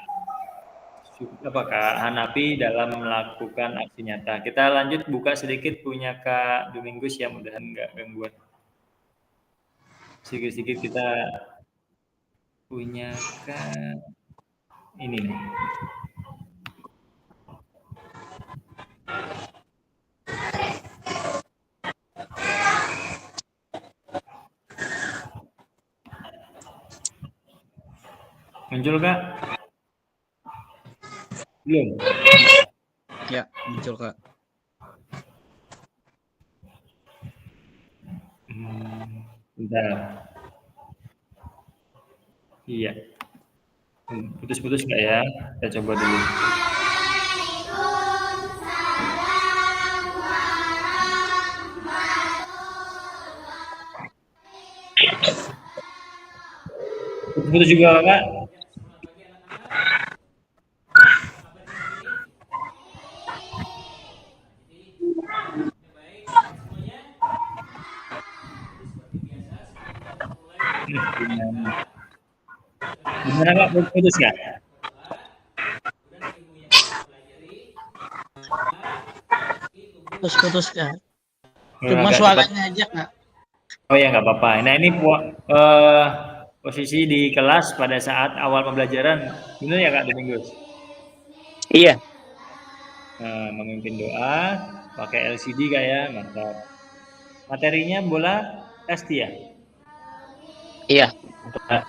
Hanafi dalam melakukan aksi nyata. Kita lanjut buka sedikit punya Kak Domingus ya, mudahan nggak gangguan. Sedikit kita punya Kak ini nih. Muncul Kak? Belum? Ya, muncul Kak. Bentar. Iya. Putus-putus nggak ya? Kita coba dulu. Putus juga Kak? Gimana Kak? Putus nggak? Putus Kak. Cuma suaranya aja Kak. Oh ya nggak apa-apa. Nah ini posisi di kelas pada saat awal pembelajaran, benar ya Kak Domingus? Iya. Memimpin doa, pakai LCD kayak mantap. Materinya bola kasti ya? Iya,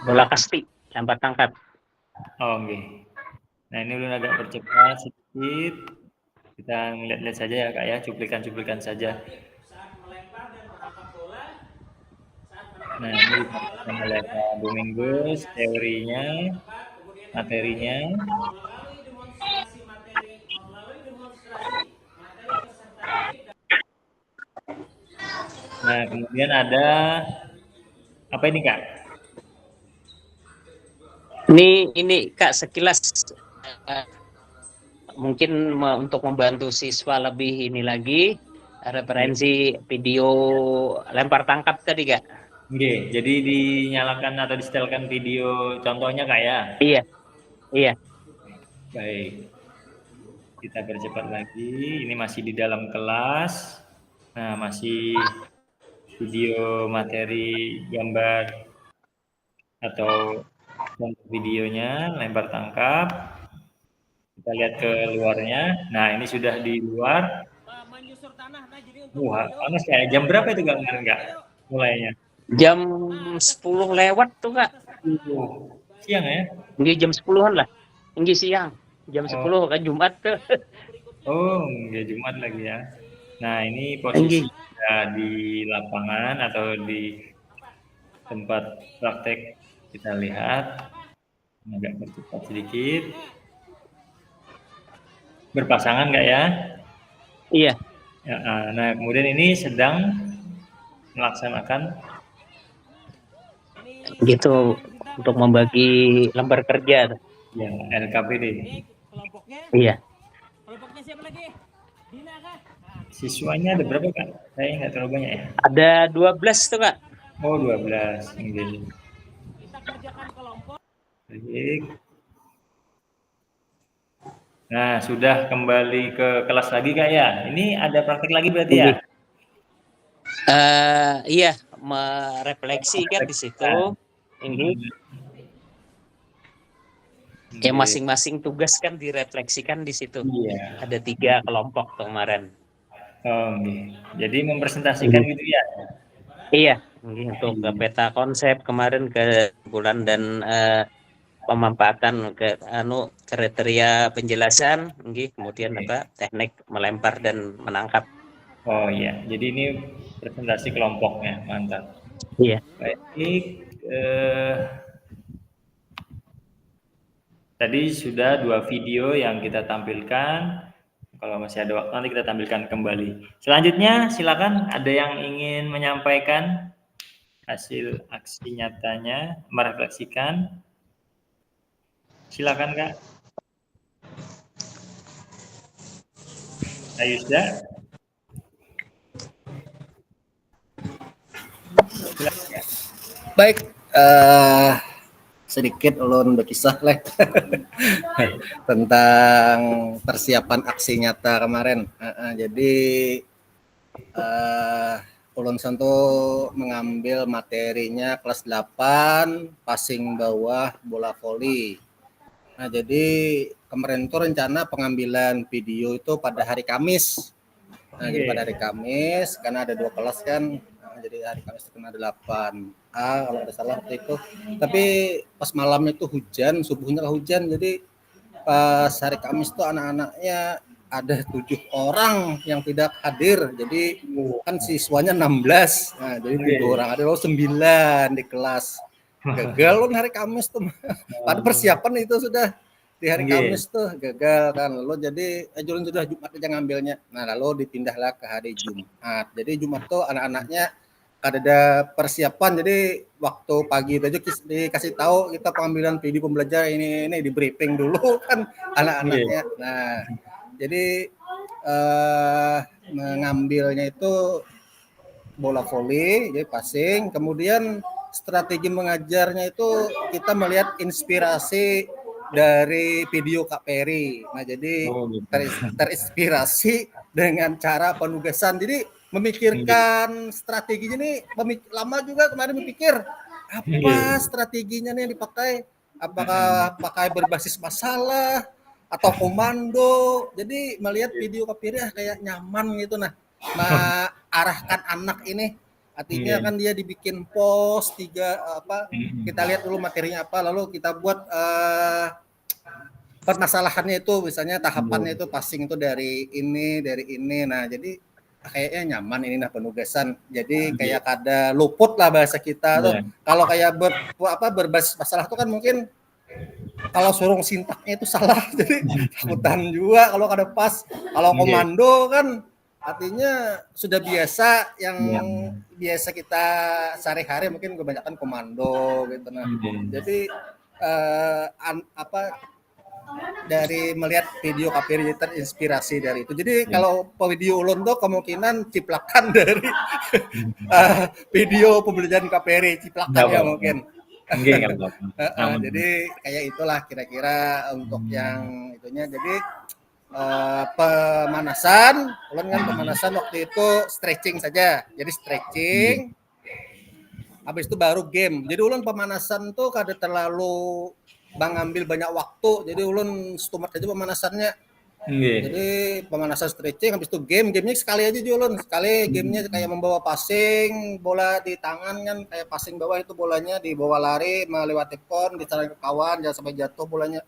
bola kasti, campak tangkap. Oh, oke. Nah ini udah agak percepat sedikit. Kita ngeliat-lihat saja ya Kak ya, cuplikan-cuplikan saja. Nah, ini disampaikan oleh Pak Dominggus, teorinya, materinya. Nah, kemudian ada apa ini, Kak? Ini Kak sekilas mungkin untuk membantu siswa lebih ini lagi referensi video lempar tangkap tadi Kak. Oke, jadi dinyalakan atau disetelkan video contohnya, Kak ya? Iya. Iya. Baik. Kita percepat lagi. Ini masih di dalam kelas. Nah, masih video materi gambar atau contoh videonya lempar tangkap. Kita lihat ke luarnya. Nah, ini sudah di luar. Wah, panas ya. Jam berapa itu Kak kemarin, Kak? Mulainya? Jam 10 lewat tuh Kak. Siang ya? Ini jam 10-an lah. Ini siang. Jam 10 kan Jumat tuh. Oh, ya Jumat lagi ya. Nah, ini posisi di lapangan atau di tempat praktek. Kita lihat. Agak bercepat sedikit. Berpasangan nggak ya? Iya. Ya, nah, kemudian ini sedang melaksanakan gitu untuk membagi lembar kerja. Ya, LKPD. Iya. Siswanya ada berapa Kak? Saya nggak terlalu banyak ya. Ada 12 tuh Kak. Oh 12. Baik. Nah, sudah kembali ke kelas lagi Kak ya. Ini ada praktik lagi berarti ya? Iya, merefleksikan di situ. Ini ya masing-masing tugas kan direfleksikan di situ. Iya. Ada 3 kelompok kemarin. Oh, jadi mempresentasikan gitu ya? Iya, untuk peta konsep kemarin ke bulan dan pemanfaatan ke kriteria penjelasan, kemudian teknik melempar dan menangkap. Oh iya, jadi ini presentasi kelompoknya, mantap. Iya. Baik, tadi sudah 2 video yang kita tampilkan. Kalau masih ada waktu nanti kita tampilkan kembali. Selanjutnya silakan ada yang ingin menyampaikan hasil aksi nyatanya, merefleksikan. Silakan Kak. Ayusda. Silakan. Baik, sedikit ulun berkisah lah tentang persiapan aksi nyata kemarin. Jadi ulun santo mengambil materinya kelas 8 passing bawah bola voli. Nah, jadi kemarin itu rencana pengambilan video itu pada hari Kamis. Nah, jadi pada hari Kamis karena ada 2 kelas kan. Nah, jadi hari Kamis itu kena 8A kalau tidak salah waktu itu. Tapi pas malamnya itu hujan, subuhnya hujan. Jadi pas hari Kamis itu anak-anaknya ada 7 orang yang tidak hadir. Jadi kan siswanya 16. Nah, jadi 7 orang ada 9 di kelas. Gagal hari Kamis tuh. Pada persiapan itu sudah di hari Kamis tuh gagal kan. Lalu jadi Julun sudah Jumat aja ngambilnya. Nah, lalu dipindahlah ke hari Jumat. Jadi Jumat tuh anak-anaknya ada persiapan. Jadi waktu pagi itu aja dikasih tahu kita pengambilan video pembelajaran ini di briefing dulu kan anak-anaknya. Nah, jadi mengambilnya itu bola voli, jadi passing. Kemudian strategi mengajarnya itu kita melihat inspirasi dari video Kak Peri. Nah, jadi terinspirasi dengan cara penugasan. Jadi memikirkan strateginya nih lama juga kemarin memikir apa strateginya nih yang dipakai. Apakah pakai berbasis masalah atau komando. Jadi melihat video Kak Peri kayak nyaman gitu. Nah, arahkan anak ini. Artinya kan dia dibikin post 3 kita lihat dulu materinya apa, lalu kita buat permasalahannya itu misalnya tahapannya itu passing itu dari ini. Nah, jadi kayaknya nyaman ini nah penugasan. Jadi kayak kada luput lah bahasa kita tuh. Kalau kayak berbasis masalah tuh kan mungkin kalau suruh sintaknya itu salah, jadi takutan juga kalau kada pas. Kalau komando kan artinya sudah biasa yang biasa kita sehari-hari mungkin kebanyakan komando gitu nah. Jadi dari melihat video KPRI terinspirasi dari itu. Jadi kalau video ulun tuh kemungkinan ciplakan dari video pembelajaran KPRI ciplakan ya mungkin. Jadi kayak itulah kira-kira untuk yang itunya. Jadi pemanasan, ulun kan pemanasan waktu itu stretching saja. Jadi stretching. Habis itu baru game. Jadi ulun pemanasan tuh kada terlalu ngambil banyak waktu. Jadi ulun stumat aja pemanasannya. Jadi pemanasan stretching, habis itu gamenya sekali aja ulun. Sekali gamenya kayak membawa passing, bola di tangan kan kayak passing bawah itu bolanya dibawa lari melewati pon, dicari ke kawan, jangan sampai jatuh bolanya.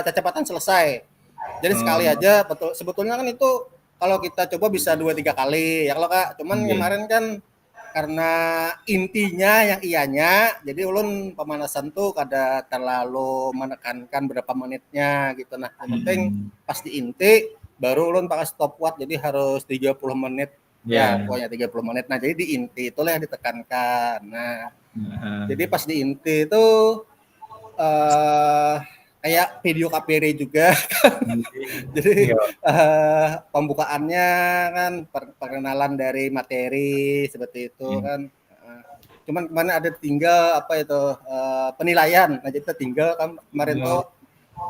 Kecepatan selesai. Jadi sekali aja, betul. Sebetulnya kan itu kalau kita coba bisa 2-3 kali ya kalau Kak. Cuman kemarin kan karena intinya yang ianya, jadi ulun pemanasan tuh kada terlalu menekankan berapa menitnya gitu. Nah, yang penting pas di inti baru ulun pakai stopwatch, jadi harus 30 menit. Ya, pokoknya 30 menit. Nah, jadi di inti itulah yang ditekankan. Nah, jadi pas di inti itu kayak video KPRI juga jadi pembukaannya kan perkenalan dari materi seperti itu kan. Cuman kemarin ada tinggal penilaian. Nah, jadi kita tinggal kan kemarin tuh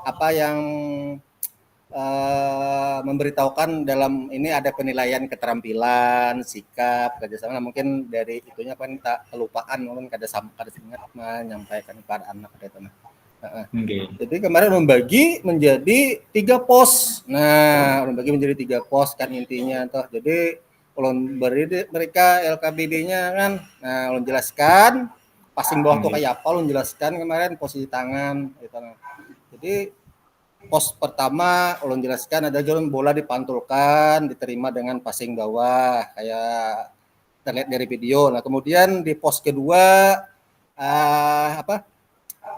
apa yang memberitahukan dalam ini ada penilaian keterampilan, sikap, kerjasama. Nah, mungkin dari itunya kan tak kelupaan, mungkin kada ingat menyampaikan kepada anak itu. Jadi kemarin membagi menjadi 3 pos. Nah, membagi menjadi 3 pos kan intinya toh. Jadi ulun beri mereka LKBD-nya kan. Nah, ulun jelaskan passing bawah tuh kayak apa, ulun jelaskan kemarin posisi tangan gitu. Nah. Jadi pos pertama ulun jelaskan ada jalan bola dipantulkan, diterima dengan passing bawah kayak terlihat dari video. Nah, kemudian di pos kedua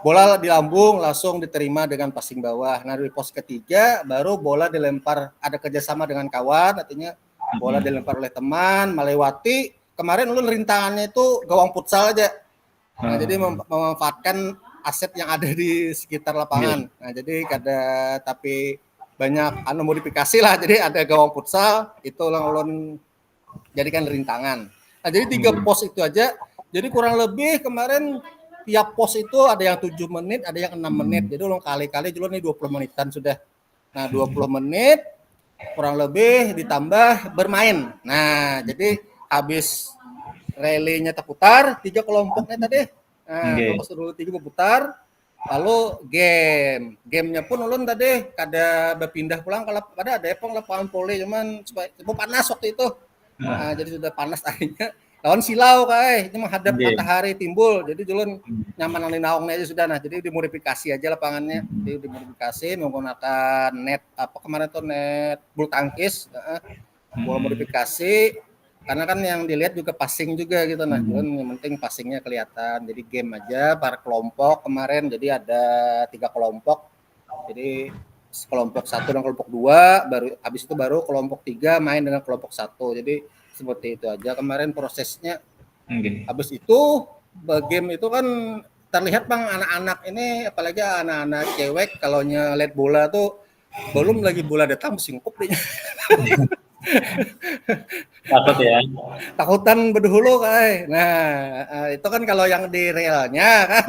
bola di lambung langsung diterima dengan passing bawah. Nah, di pos ketiga baru bola dilempar, ada kerjasama dengan kawan, artinya bola dilempar oleh teman, melewati. Kemarin ulun rintangannya itu gawang futsal aja. Nah, jadi memanfaatkan aset yang ada di sekitar lapangan. Nah, jadi tapi banyak modifikasi lah. Jadi ada gawang futsal, itu ulun jadikan rintangan. Nah, jadi 3 pos itu aja. Jadi kurang lebih kemarin tiap pos itu ada yang 7 menit, ada yang 6 menit. Jadi ulun kali-kali dulu nih 20 menitan sudah. Nah, 20 menit kurang lebih ditambah bermain. Nah, jadi habis relay-nya terputar, 3 kelompoknya tadi. Nah, kelompok dulu 3 berputar, lalu gamenya pun ulun tadi kada berpindah pulang kalau pada ada lapangan voli, cuman supaya panas waktu itu. Nah, jadi sudah panas akhirnya lawan silau kae, ini menghadap matahari timbul. Jadi ulun nyaman nang naongnya aja sudah. Nah, jadi dimodifikasi aja lapangannya. Jadi dimodifikasi menggunakan net kemarin tuh net bulu tangkis, bola modifikasi. Karena kan yang dilihat juga passing juga gitu. Nah, yang penting passingnya kelihatan. Jadi game aja per kelompok kemarin. Jadi ada 3 kelompok. Jadi kelompok 1 dan kelompok 2, habis itu baru kelompok 3 main dengan kelompok 1. Jadi seperti itu aja kemarin prosesnya. Habis itu game itu kan terlihat Bang anak-anak ini, apalagi anak-anak cewek kalau nyelihat bola tuh belum lagi bola datang singkup deh. Takut ya. Takutan berdahulu kayak. Nah, itu kan kalau yang di realnya kan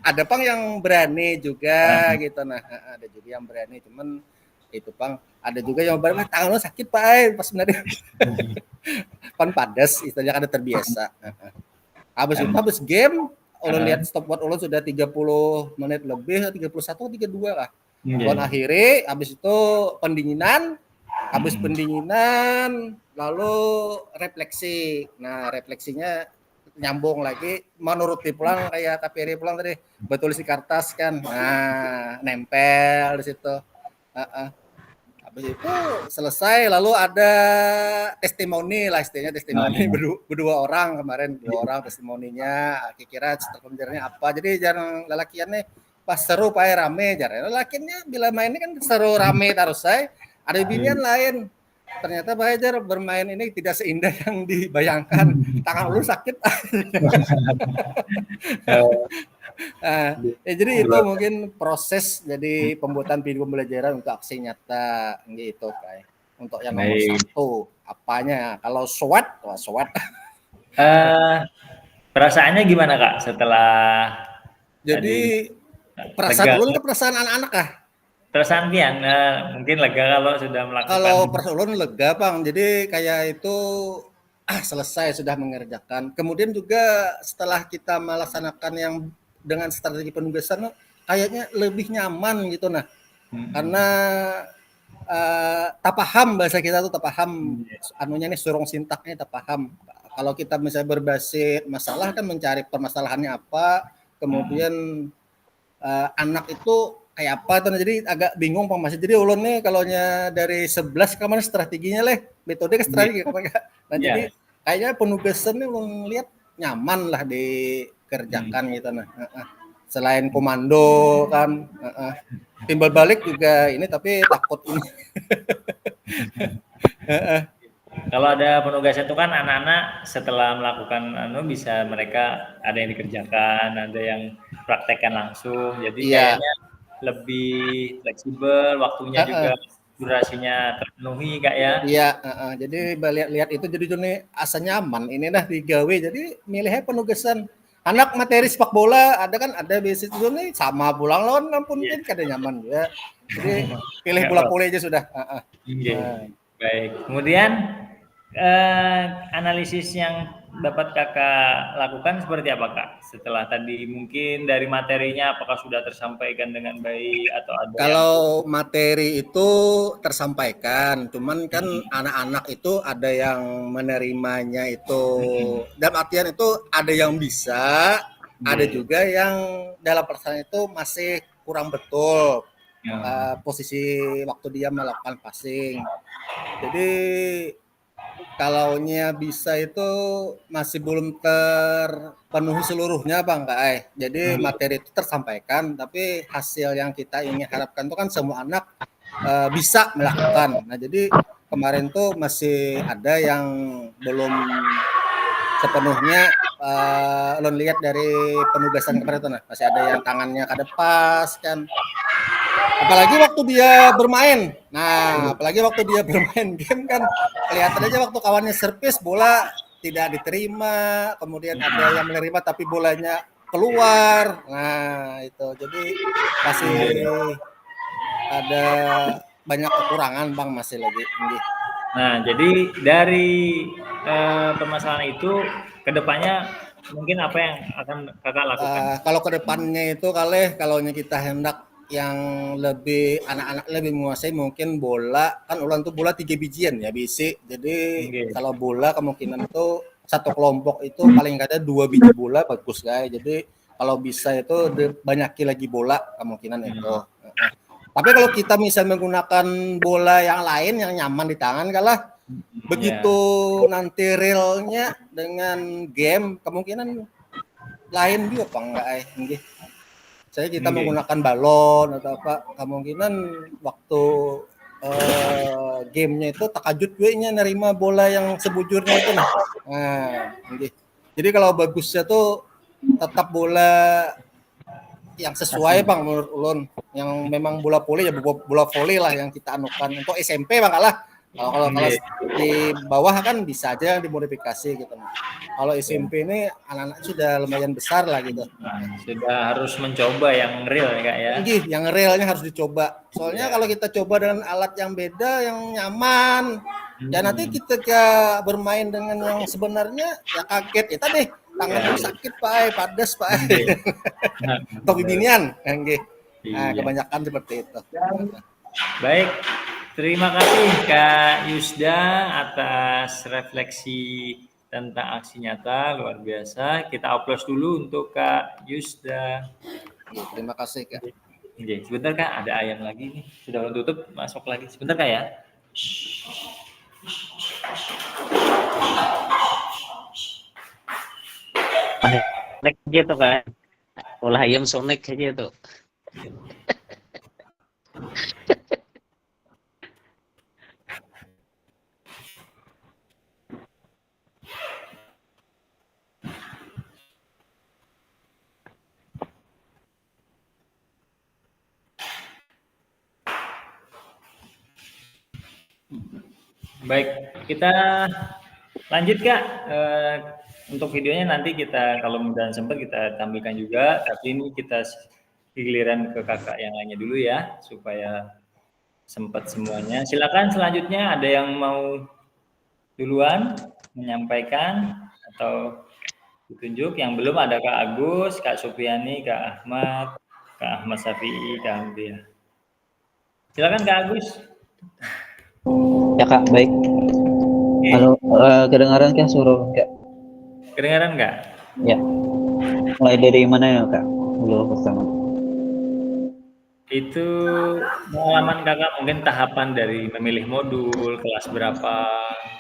ada Bang yang berani juga gitu. Nah, ada juga yang berani, cuman itu Bang, ada juga yang berani tangan lo sakit Pak pas sebenarnya. Pan padas istilahnya kan terbiasa. Habis game ulun lihat stopwatch ulun sudah 30 menit lebih, 31 atau 32 lah. Ulun akhiri, habis itu pendinginan. Habis pendinginan lalu refleksi. Nah, refleksinya nyambung lagi menuruti pulang kayak KPRI pulang tadi, betul isi kertas kan. Nah, nempel di situ. Habis itu selesai, lalu ada testimoni lah, istilahnya testimoni berdua orang kemarin, 2 orang testimoninya. Kira-kira strukturnya apa? Jadi jarang lelakiannya pas seru pae rame, jarang lelakiannya bila main ini kan seru rame terus saya. Ada binian lain. Ternyata Pak Hajar bermain ini tidak seindah yang dibayangkan. Tangan ulun sakit. Jadi itu mungkin proses jadi pembuatan video pembelajaran untuk aksi nyata gitu Pak. Untuk yang nomor 1 apanya? Kalau SWOT, SWOT. Perasaannya gimana Kak setelah jadi perasaan ulun ke perasaan anak-anak kah? Perasaan Pian, mungkin lega kalau sudah melakukan. Kalau perasaan ulun lega Bang, jadi kayak itu selesai sudah mengerjakan. Kemudian juga setelah kita melaksanakan yang dengan strategi penugasan, kayaknya lebih nyaman gitu nah. Karena tak paham bahasa kita tuh tak paham anunya nih surung sintaknya tak paham. Kalau kita misalnya berbasis masalah kan mencari permasalahannya apa, kemudian anak itu kayak apa tuh, jadi agak bingung Pak Mas. Jadi ulun nih kalau dari 11 kemana strateginya metode ke strategi nah jadi kayaknya penugasan nih ulun lihat nyaman lah dikerjakan gitu nah. Selain komando kan timbal balik juga ini tapi takut ini. Kalau ada penugasan itu kan anak-anak setelah melakukan bisa mereka ada yang dikerjakan, ada yang praktekkan langsung. Jadi kayaknya lebih fleksibel, waktunya juga durasinya terpenuhi Kak ya. Iya, jadi lihat itu jadi nih asa nyaman ini dah digawe. Jadi milihnya penugasan anak materi sepak bola ada basic dulu nih sama pulang lawan ampun kan kada nyaman ya. Jadi pilih bola voli aja sudah. Baik. Kemudian analisis yang dapat Kakak lakukan seperti apa Kak? Setelah tadi mungkin dari materinya apakah sudah tersampaikan dengan baik atau ada? Kalau materi itu tersampaikan, cuman kan anak-anak itu ada yang menerimanya itu dalam artian itu ada yang bisa, ada juga yang dalam perasaan itu masih kurang betul posisi waktu dia melakukan passing. Jadi kalaunya bisa itu masih belum terpenuhi seluruhnya Bang Kak. Jadi materi itu tersampaikan, tapi hasil yang kita ingin harapkan itu kan semua anak bisa melakukan. Nah jadi kemarin tuh masih ada yang belum sepenuhnya lo lihat dari penugasan kemarin tuh, nah masih ada yang tangannya kada pas kan. Apalagi waktu dia bermain. Nah, apalagi waktu dia bermain game kan kelihatan aja waktu kawannya servis bola tidak diterima, kemudian ada yang menerima tapi bolanya keluar. Nah, itu. Jadi masih ada banyak kekurangan Bang masih lagi. Nah, jadi dari permasalahan itu kedepannya mungkin apa yang akan Kakak lakukan? Kalau kedepannya itu kalau kita hendak yang lebih anak-anak lebih menguasai mungkin bola kan ulang tuh bola 3 bijian ya bisi. Jadi kalau bola kemungkinan itu satu kelompok itu paling kada 2 biji bola bagus guys. Jadi kalau bisa itu banyakin lagi bola kemungkinan itu. Tapi kalau kita misalnya menggunakan bola yang lain yang nyaman di tangan begitu nanti realnya dengan game kemungkinan lain juga Pak enggak saya kita menggunakan balon atau apa kemungkinan waktu gamenya itu takajut gue-nya nerima bola yang sebujurnya itu nah. Jadi kalau bagusnya tuh tetap bola yang sesuai Bang menurut ulun yang memang bola voli ya bola voli lah yang kita anukan untuk SMP Bang kalau di bawah kan bisa aja yang dimodifikasi gitu. Kalau SMP ini anak-anak sudah lumayan besar lah gitu. Sudah harus mencoba yang real ya Kak ya. Yang realnya harus dicoba. Soalnya kalau kita coba dengan alat yang beda yang nyaman, ya nanti kita bermain dengan yang sebenarnya ya kaget ya tadi tangan sakit Pak, padas Pak. Topi binian Nah, kebanyakan seperti itu. Baik. Terima kasih Kak Yusda atas refleksi tentang aksi nyata luar biasa. Kita aplaus dulu untuk Kak Yusda. Terima kasih Kak. Oke, sebentar Kak, ada ayam lagi nih. Sudah ulun tutup, masuk lagi. Sebentar Kak ya. Nek aja tuh kan. Olah ayam sonek aja tuh. Baik, kita lanjut Kak. Untuk videonya nanti kita kalau mudah sempat kita tampilkan juga, tapi ini kita giliran ke kakak yang lainnya dulu ya, supaya sempat semuanya. Silakan selanjutnya ada yang mau duluan menyampaikan atau ditunjuk. Yang belum ada Kak Agus, Kak Supiani, Kak Ahmad Syafi'i, Kak Hamdia. Silakan Kak Agus. Ya Kak, baik. Halo, kedengaran Kak suara Kak? Kedengaran nggak? Ya. Mulai dari mana ya Kak? Dulu pertama. Itu pengalaman kakak mungkin tahapan dari memilih modul, kelas berapa,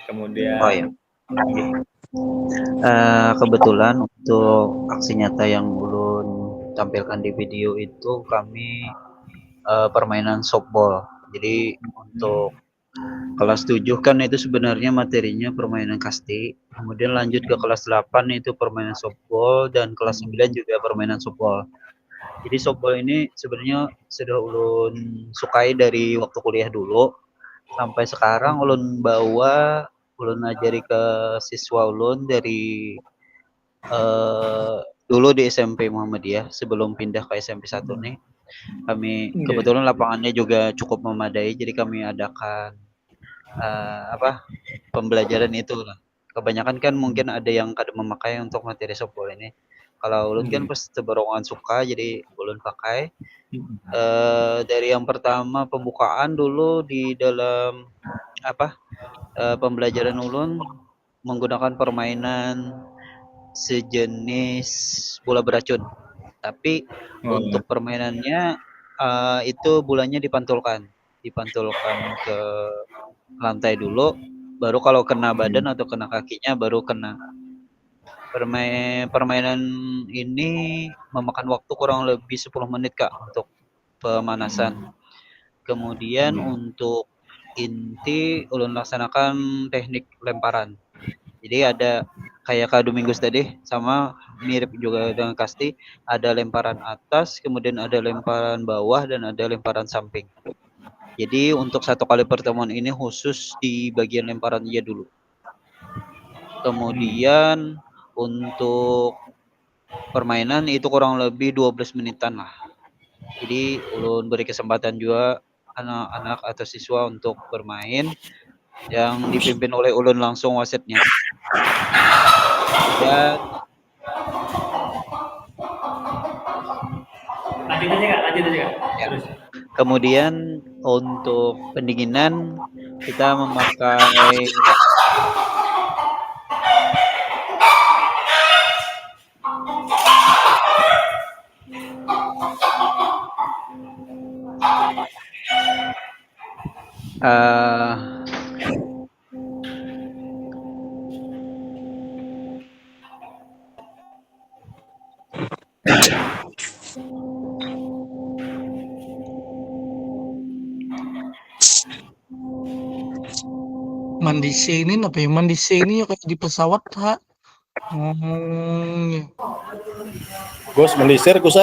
kemudian. Oh ya. Kebetulan untuk aksi nyata yang ulun tampilkan di video itu kami permainan softball. Jadi untuk kelas 7 kan itu sebenarnya materinya permainan kasti, kemudian lanjut ke kelas 8 itu permainan softball, dan kelas 9 juga permainan softball. Jadi softball ini sebenarnya sudah ulun sukai dari waktu kuliah dulu, sampai sekarang ulun ajari ke siswa ulun dari dulu di SMP Muhammadiyah sebelum pindah ke SMP 1 nih. Kami kebetulan lapangannya juga cukup memadai, jadi kami adakan pembelajaran itu lah. Kebanyakan kan mungkin ada yang kadang memakai untuk materi softball ini. Kalau ulun kan pas tebarongan suka, jadi ulun pakai. Dari yang pertama pembukaan dulu di dalam pembelajaran ulun menggunakan permainan sejenis bola beracun. Tapi untuk permainannya itu bolanya dipantulkan ke lantai dulu, baru kalau kena badan atau kena kakinya baru kena. Permainan ini memakan waktu kurang lebih 10 menit Kak untuk pemanasan. Kemudian untuk inti ulun laksanakan teknik lemparan. Jadi ada kayak Kak Domingos tadi, sama mirip juga dengan kasti, ada lemparan atas, kemudian ada lemparan bawah, dan ada lemparan samping. Jadi untuk satu kali pertemuan ini khusus di bagian lemparan aja dulu. Kemudian untuk permainan itu kurang lebih 12 menitan lah. Jadi ulun beri kesempatan juga anak-anak atau siswa untuk bermain, yang dipimpin oleh ulun langsung wasitnya. Dan lanjut aja Kak. Ya. Kemudian untuk pendinginan kita memakai mandi sini apa ya, mandi sini ya kayak di pesawat ha. Gus melisir Gus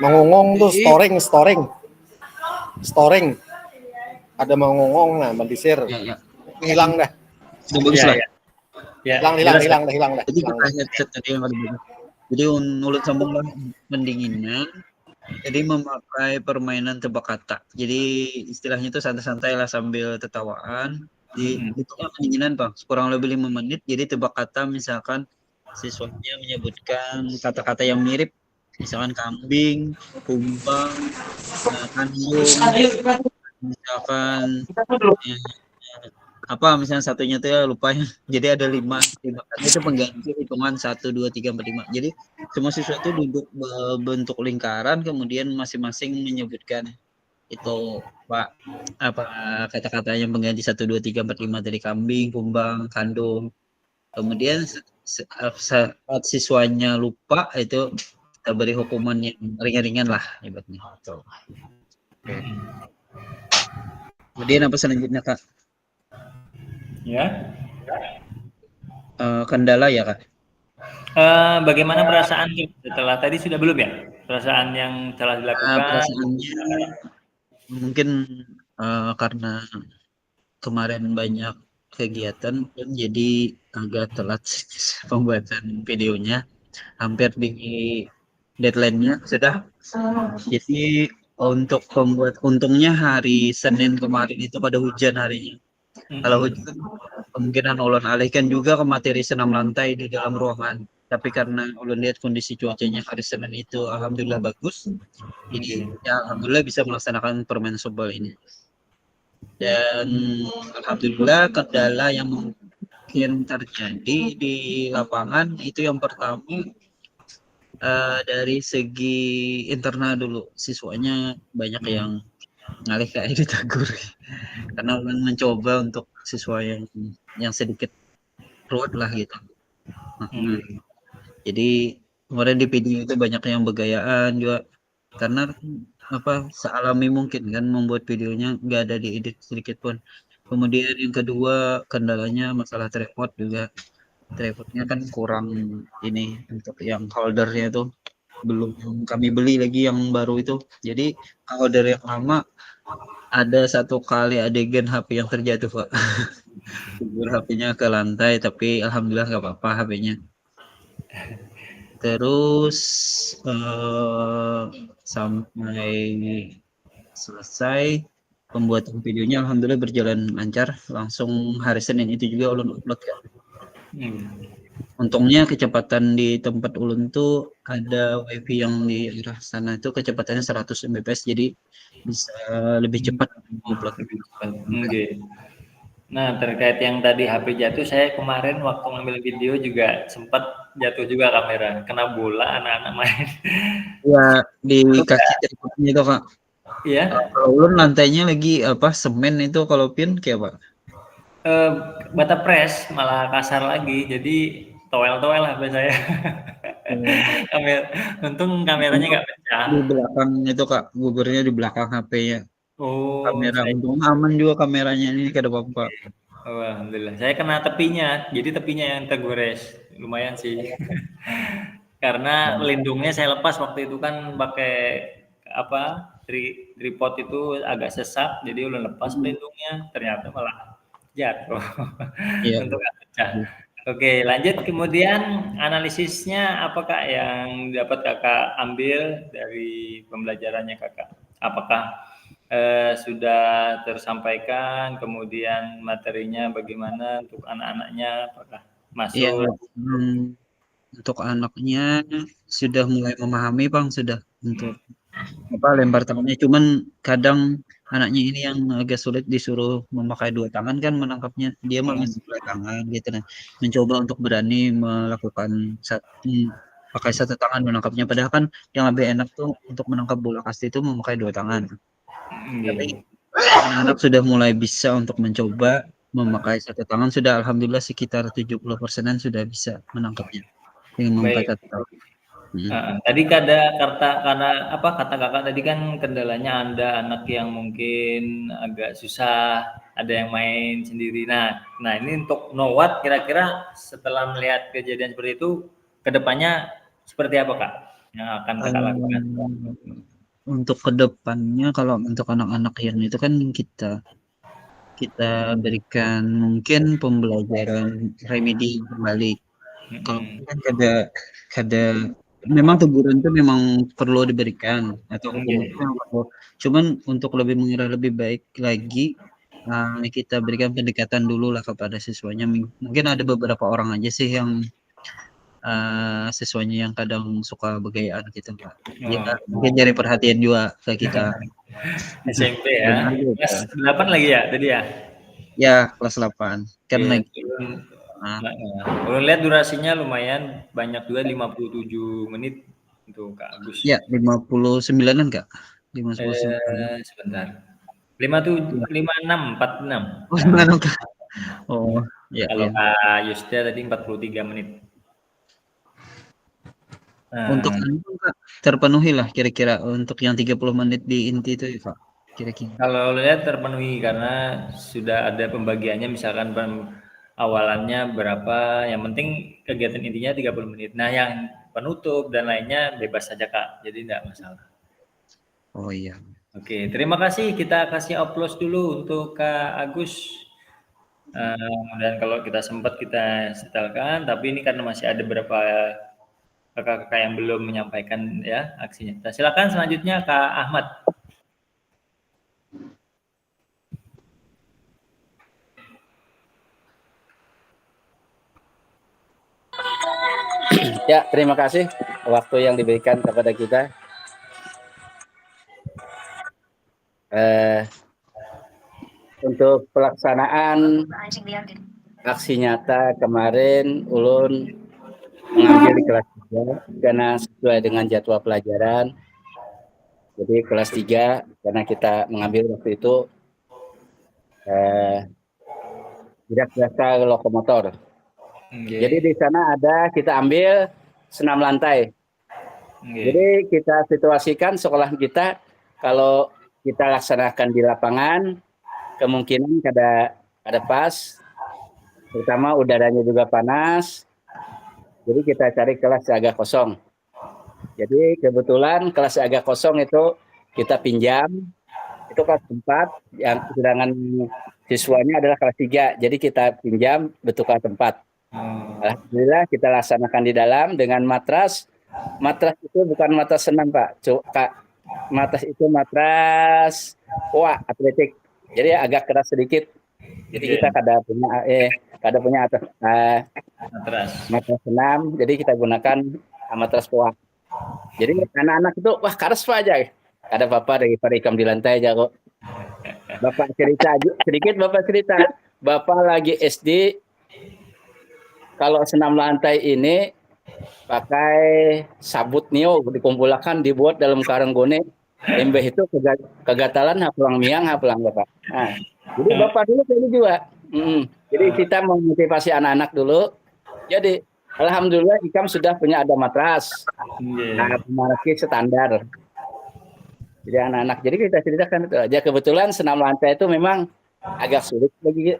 mengongong tuh storing ada mengongong, nah melisir ya. hilang dah. Sudah bagus lah. Hilang dah. Jadi kita headset tadi yang ada. Jadi ulun sambung lah pendinginan. Jadi memakai permainan tebak kata. Jadi istilahnya itu santai-santai lah sambil tertawaan. Itu kan pendinginan Bang, kurang lebih 5 menit. Jadi tebak kata, misalkan siswanya menyebutkan kata-kata yang mirip, misalkan kambing, kumbang, kandung, misalkan apa misalnya satunya tuh ya lupa ya. Jadi ada 5 kali itu pengganti hitungan 1 2 3 4 5. Jadi semua siswa itu duduk bentuk lingkaran, kemudian masing-masing menyebutkan itu Pak apa kata-katanya pengganti 1 2 3 4 5 dari kambing, kumbang, kandung. Kemudian saat siswanya lupa itu kita beri hukuman yang ringan-ringan lah ibaratnya. Oke. Kemudian apa selanjutnya Kak? Ya. Kendala ya Kak? Bagaimana perasaan setelah tadi sudah belum ya? Perasaan yang telah dilakukan? Perasaannya mungkin karena kemarin banyak kegiatan jadi agak telat pembuatan videonya, hampir di deadline-nya sudah. Jadi untuk pembuat untungnya hari Senin kemarin itu pada hujan harinya. Kalau hujan kemungkinan ulun alihkan juga ke materi senam lantai di dalam ruangan. Tapi karena ulun lihat kondisi cuacanya hari Senin itu alhamdulillah bagus, jadi ya alhamdulillah bisa melaksanakan permen sobal ini. Dan alhamdulillah kendala yang mungkin terjadi di lapangan itu yang pertama dari segi internal dulu, siswanya banyak yang ngalih kayak ditegur karena ulun mencoba untuk siswa yang sedikit ruwet lah gitu. Jadi kemarin di video itu banyak yang bergayaan juga karena apa sealami mungkin kan membuat videonya nggak ada diedit sedikit pun. Kemudian yang kedua kendalanya masalah tripod juga. Tripodnya kan kurang ini untuk yang holdernya itu belum kami beli lagi yang baru itu. Jadi holder yang lama ada satu kali adegan HP yang terjatuh Pak. Figur HP-nya ke lantai tapi alhamdulillah nggak apa-apa HP-nya. Terus sampai selesai pembuatan videonya alhamdulillah berjalan lancar. Langsung hari Senin itu juga ulun upload kan. Untungnya kecepatan di tempat ulun tuh ada wifi yang di arah sana itu kecepatannya 100 Mbps jadi bisa lebih cepat upload. Nah, terkait yang tadi HP jatuh, saya kemarin waktu ngambil video juga sempat jatuh juga kamera, kena bola anak-anak main. Ya, di kaki tripodnya itu Kak. Iya. Kalau ulun lantainya lagi apa semen itu kalau pin kayak Pak? Bata press malah kasar lagi, jadi toel-toel HP saya. Untung kameranya nggak pecah. Di belakang itu Kak, gubernya di belakang HP-nya. Oh, Kamera untung aman juga kameranya ini kada apa-apa. Oh, alhamdulillah. Saya kena tepinya, jadi tepinya yang tergores. Lumayan sih. Karena pelindungnya saya lepas waktu itu kan pakai apa? Tripod itu agak sesak, jadi ulun lepas pelindungnya, ternyata malah jatuh. Iya. Untuk pecah. Oke, lanjut kemudian analisisnya apa Kak yang dapat Kakak ambil dari pembelajarannya Kakak? Apakah sudah tersampaikan, kemudian materinya bagaimana untuk anak-anaknya, apakah masuk? Iya, untuk anaknya sudah mulai memahami Bang, sudah untuk apa lempar tangannya. Cuman kadang anaknya ini yang agak sulit disuruh memakai 2 tangan kan menangkapnya. Dia malah sebelah tangan gitu nah. Mencoba untuk berani melakukan pakai 1 tangan menangkapnya. Padahal kan yang lebih enak tuh untuk menangkap bola kasti itu memakai 2 tangan. Tapi anak-anak sudah mulai bisa untuk mencoba memakai 1 tangan, sudah alhamdulillah sekitar 70%-an sudah bisa menangkapnya dengan memakai 1 tangan. Tadi karena apa kata Kakak tadi kan kendalanya ada anak yang mungkin agak susah, ada yang main sendiri. Nah ini untuk Nowat kira-kira setelah melihat kejadian seperti itu, kedepannya seperti apa Kak yang akan Kakak lakukan? Untuk kedepannya kalau untuk anak-anak yang itu kan kita berikan mungkin pembelajaran remedi kembali. Kalau kan kada memang teguran itu memang perlu diberikan atau cuman untuk lebih mengira lebih baik lagi kita berikan pendekatan dulu lah kepada siswanya. Mungkin ada beberapa orang aja sih yang siswanya yang kadang suka bergayaan gitu Pak. Ya, mungkin cari perhatian juga ke kita. SMP ya. Kelas 8 lagi ya tadi ya? Ya, kelas 8. Kan Iya, naik. Ulun, Nah, Ulun lihat durasinya lumayan banyak juga 57 menit untuk Kak Agus. ya 59-an Kak. 59. Sebentar. 56, 46. Oh, Kak Agus. 56 Kak. Oh, ya Kalau ya. Kak Yusda tadi 43 menit. Untuk Nah, anu Kak, terpenuhi lah kira-kira untuk yang 30 menit di inti itu ya Kak. Kira-kira. kalau lihat terpenuhi karena sudah ada pembagiannya, misalkan awalannya berapa, yang penting kegiatan intinya 30 menit. Nah, yang penutup dan lainnya bebas saja Kak, jadi tidak masalah. Oh iya. Oke, terima kasih. Kita kasih applause dulu untuk Kak Agus. Dan kalau kita sempat kita setelkan, tapi ini karena masih ada beberapa kakak-kakak yang belum menyampaikan ya aksinya. Nah, silakan selanjutnya Kak Ahmad. Ya, terima kasih waktu yang diberikan kepada kita. Untuk pelaksanaan aksi nyata kemarin, Ulun mengambil di kelas 3 karena sesuai dengan jadwal pelajaran. Jadi kelas 3 karena kita mengambil waktu itu tidak jasa lokomotor. Jadi di sana ada kita ambil senam lantai. Jadi kita situasikan sekolah kita kalau kita laksanakan di lapangan kemungkinan ada pas, terutama udaranya juga panas. Jadi kita cari kelas agak kosong. Jadi kebetulan kelas agak kosong itu kita pinjam. Itu kelas 4, yang sedangkan siswanya adalah kelas 3. Jadi kita pinjam bertukar tempat. Alhamdulillah kita laksanakan di dalam dengan matras. Matras itu bukan matras senam Pak. Kak, matras itu matras atletik. Jadi agak keras sedikit. Jadi kita kada punya matras senam. Jadi kita gunakan matras poa. Jadi anak-anak itu keras Pak aja. Ada Bapak daripada ikam di lantai aja kok. Bapak cerita sedikit, Bapak cerita. Bapak lagi SD, kalau senam lantai ini pakai sabut nio dikumpulkan dibuat dalam karung gone. Embeh itu kegatalan hapulang miang hapulang Bapak. Nah, jadi Bapak dulu kayak juga. Jadi kita memotivasi anak-anak dulu. Jadi alhamdulillah ikam sudah punya ada matras. Nah, memarki standar. Jadi anak-anak, jadi kita ceritakan itu aja. Kebetulan senam lantai itu memang agak sulit bagi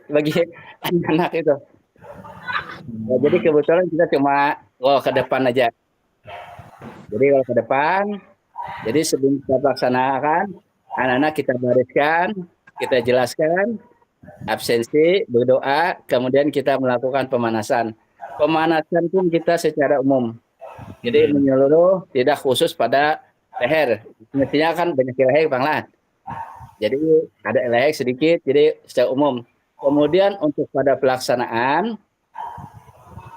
anak-anak itu. Nah, jadi kebetulan kita cuma ke depan aja. Jadi kalau ke depan, jadi sebelum kita laksanakan, anak-anak kita bariskan, kita jelaskan absensi, berdoa, kemudian kita melakukan pemanasan. Pemanasan pun kita secara umum. Jadi menyeluruh, tidak khusus pada leher. Mestinya kan banyak leher Bang lah. Jadi ada leher sedikit, jadi secara umum. Kemudian untuk pada pelaksanaan,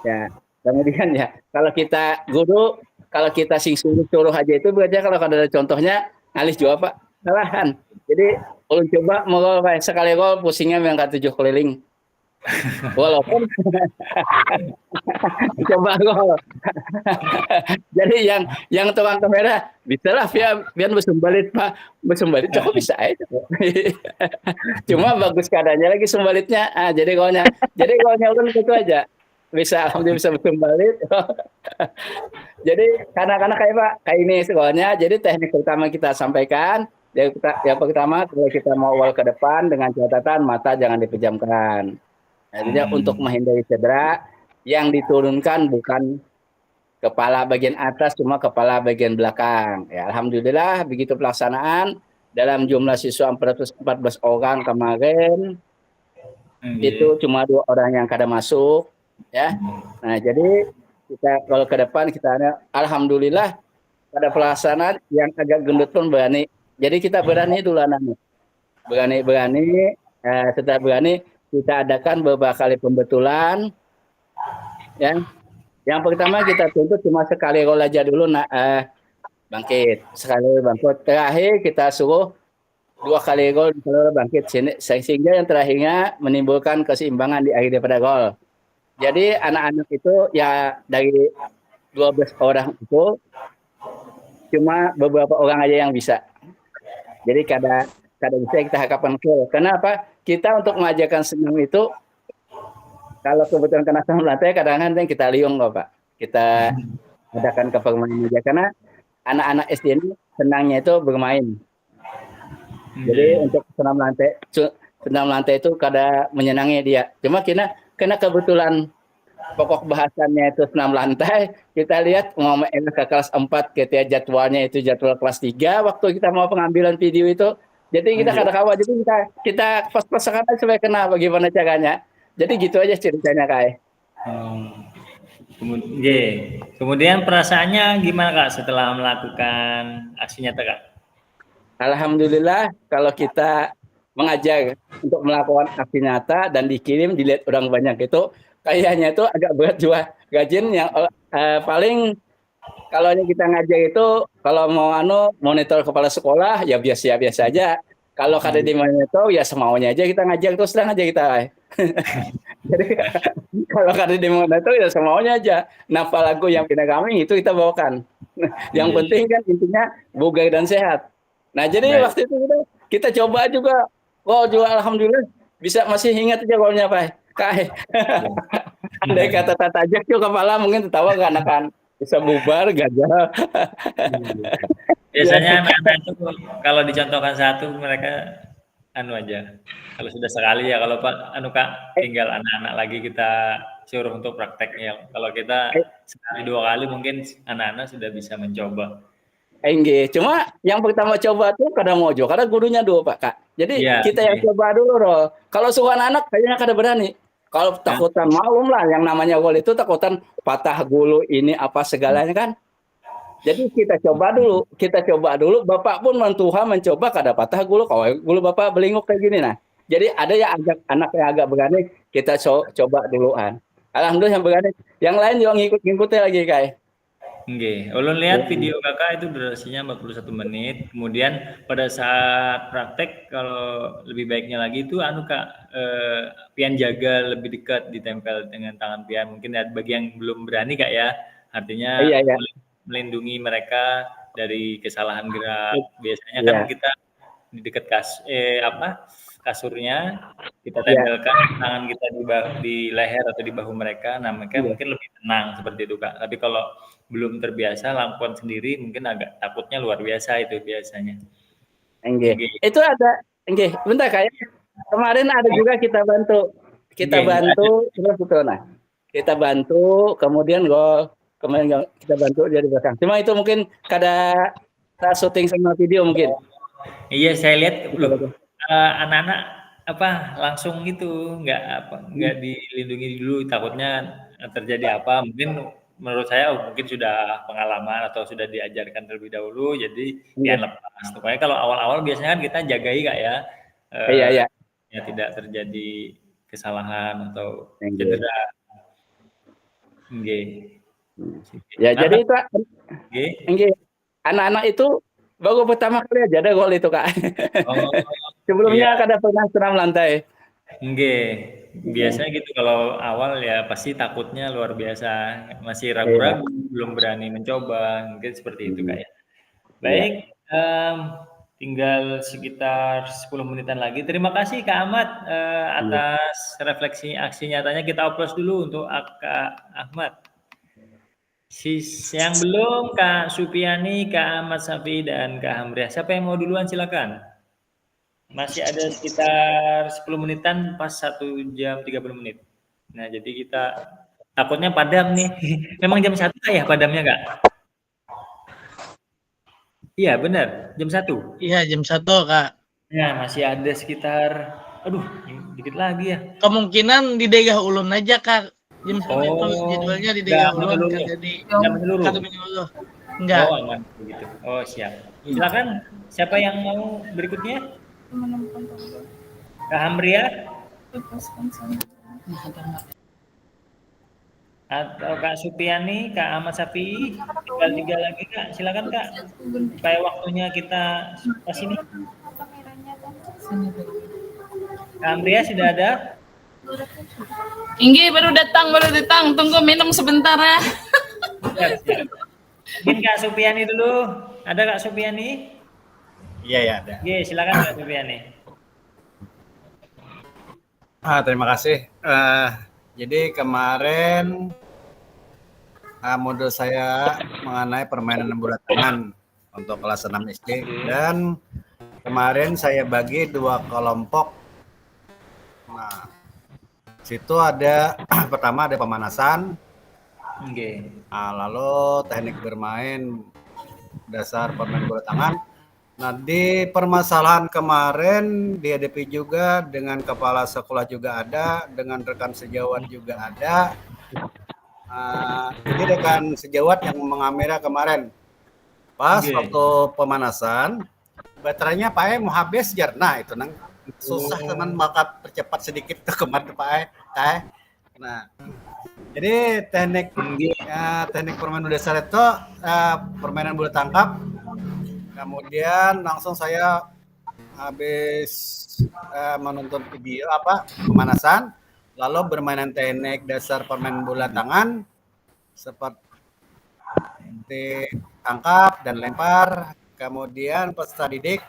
ya kemudian ya kalau kita guru, kalau kita suruh aja itu berarti kalau ada contohnya alis jawab Pak, salahan. Jadi ulun coba mau sekali gol pusingnya yang ke 7 keliling. Walaupun coba gol. Jadi yang tukang kamera bisa lah biar bersumbalit Pak, bersumbalit cukup bisa aja. Cuma bagus keadaannya lagi sumbalitnya. Jadi golnya ulun itu aja. Bisa alhamdulillah bisa bersumbalit. Jadi karena kayak ini golnya. Jadi teknik pertama kita sampaikan. Yang pertama kalau kita mau awal ke depan dengan catatan mata jangan dipejamkan. Jadi untuk menghindari cedera, yang diturunkan bukan kepala bagian atas, cuma kepala bagian belakang. Ya, alhamdulillah begitu pelaksanaan dalam jumlah siswa 414 orang kemarin, itu cuma 2 orang yang kada masuk. Ya, nah jadi kita kalau ke depan kita alhamdulillah pada pelaksanaan yang agak gendut pun berani. Jadi kita berani dulu anak-anak, berani. Setelah berani kita adakan beberapa kali pembetulan. Ya. Yang pertama kita tuntut cuma sekali roll aja dulu bangkit. Sekali bangkit. Terakhir kita suruh 2 kali gol kalau bangkit sehingga yang terakhirnya menimbulkan keseimbangan di akhir daripada gol. Jadi anak-anak itu ya dari 12 orang itu cuma beberapa orang aja yang bisa. Jadi kada bisa kita harapkan gol. Kenapa? Kita untuk mengajarkan senam itu kalau kebetulan kena senam lantai kadang-kadang kita liung kok Pak. Kita adakan ke permainan aja karena anak-anak SD ini senangnya itu bermain. Jadi untuk senam lantai itu kada menyenangi dia. Cuma kena kebetulan pokok bahasannya itu senam lantai, kita lihat ngomong ke kelas 4 ketika jadwalnya itu jadwal kelas 3 waktu kita mau pengambilan video itu. Jadi kita kada kawat, jadi kita pas-pasakan supaya kena bagaimana caranya. Jadi gitu aja ceritanya Kak. Kemudian perasaannya gimana Kak setelah melakukan aksi nyata Kak? Alhamdulillah kalau kita mengajar untuk melakukan aksi nyata dan dikirim dilihat orang banyak itu kayaknya itu agak berat juga. Gajian yang paling kalau kita ngajar itu kalau mau monitor kepala sekolah ya biasa aja. Kalau kada di monitor ya semaunya aja kita ngajar terus terang aja kita. Jadi kalau kada di monitor ya semaunya aja. Nafal lagu yang pindah kami itu kita bawakan. Yang penting kan intinya bugar dan sehat. Nah jadi waktu itu kita coba juga, juga alhamdulillah bisa masih ingat aja golnya Pak. Andai kata tata aja kepala mungkin tertawa kan bisa bubar gagal. Biasanya anak-anak itu kalau dicontohkan satu mereka aja. Kalau sudah sekali ya kalau Pak Kak tinggal anak-anak lagi kita suruh untuk prakteknya. Kalau kita sekali 2 kali mungkin anak-anak sudah bisa mencoba. Enggak, cuma yang pertama coba tuh kada mojo, karena gurunya 2 Pak Kak. Jadi kita yang coba dulu loh. Kalau suka anak kayaknya kada berani. Kalau takutan malum lah yang namanya gol itu takutan patah gulu ini apa segalanya kan. Jadi kita coba dulu. Bapak pun mencoba kada patah gulu. Kalau gulu Bapak belinguk kayak gini nah. Jadi ada yang anak yang agak berani kita coba duluan. Alhamdulillah yang berani. Yang lain juga ngikut-ngikutnya lagi Kak. Ulun lihat video Kakak itu durasinya 41 menit. Kemudian pada saat praktek kalau lebih baiknya lagi itu Kak pian jaga lebih dekat ditempel dengan tangan pian. Mungkin bagi yang belum berani Kak ya. Artinya melindungi mereka dari kesalahan gerak. Biasanya kan kita di dekat kasurnya kita tempelkan tangan kita di leher atau di bahu mereka. Nah, mereka mungkin lebih tenang seperti itu Kak. Tapi kalau belum terbiasa lakukan sendiri mungkin agak takutnya luar biasa itu biasanya. Itu ada bentar Kak. Kemarin ada juga kita bantu terus betul nah. Kita bantu kemudian kemarin kita bantu dari belakang. Cuma itu mungkin kada syuting sama video mungkin. Iya, saya lihat anak-anak langsung gitu nggak dilindungi dulu takutnya terjadi apa. Mungkin menurut saya mungkin sudah pengalaman atau sudah diajarkan terlebih dahulu jadi pian lepas. Pokoknya kalau awal-awal biasanya kan kita jagai Kak ya. Ya tidak terjadi kesalahan atau cedera. Ya jadi itu anak-anak itu baru pertama kali aja ada gol itu Kak. Sebelumnya kada pernah senam lantai. Biasanya gitu kalau awal ya pasti takutnya luar biasa, masih ragu-ragu, belum berani mencoba, mungkin seperti itu Kak ya. Baik, tinggal sekitar 10 menitan lagi. Terima kasih Kak Ahmad atas refleksi aksi nyatanya. Kita upload dulu untuk Kak Ahmad. Yang belum Kak Supiani, Kak Ahmad Safi dan Kak Hamriah. Siapa yang mau duluan silakan. Masih ada sekitar 10 menitan pas 1 jam 30 menit. Nah, jadi kita takutnya padam nih. Memang jam 1 ya padamnya Kak? Iya benar, jam 1. Iya jam 1 Kak. Ya masih ada sekitar, dikit lagi ya. Kemungkinan di daerah Ulun aja Kak. Jam 1 itu jadwalnya di daerah Ulun kan jadi menyeluruh. Enggak. Aman begitu. Siap. Silakan siapa yang mau berikutnya? Kak Hamriah atau Kak Supiani, Kak Ahmad Safi, tinggal 3 lagi Kak, silakan Kak supaya waktunya kita pas ini. Kak Amria sudah ada? Inggih, baru datang. Tunggu minum sebentar ya. Siap. Mungkin Kak Supiani dulu. Ada Kak Supiani? Iya ya ada. Oke, silakan Kak Supiani. Terima kasih. Jadi kemarin modul saya mengenai permainan bola tangan untuk kelas 6 SD dan kemarin saya bagi 2 kelompok. Nah, situ ada pertama ada pemanasan, lalu teknik bermain dasar permainan bola tangan. Nah, di permasalahan kemarin dihadapi juga dengan kepala sekolah juga ada, dengan rekan sejawat juga ada. Jadi rekan sejawat yang mengamera kemarin, pas waktu pemanasan, baterainya Pak mau habis jar. Nah itu nang susah teman maka percepat sedikit ke kemarin Pak Nah, jadi teknik permainan dasar itu permainan bola tangkap. Kemudian langsung saya habis menonton video pemanasan, lalu bermainan teknik dasar permainan bola tangan seperti tangkap dan lempar. Kemudian peserta didik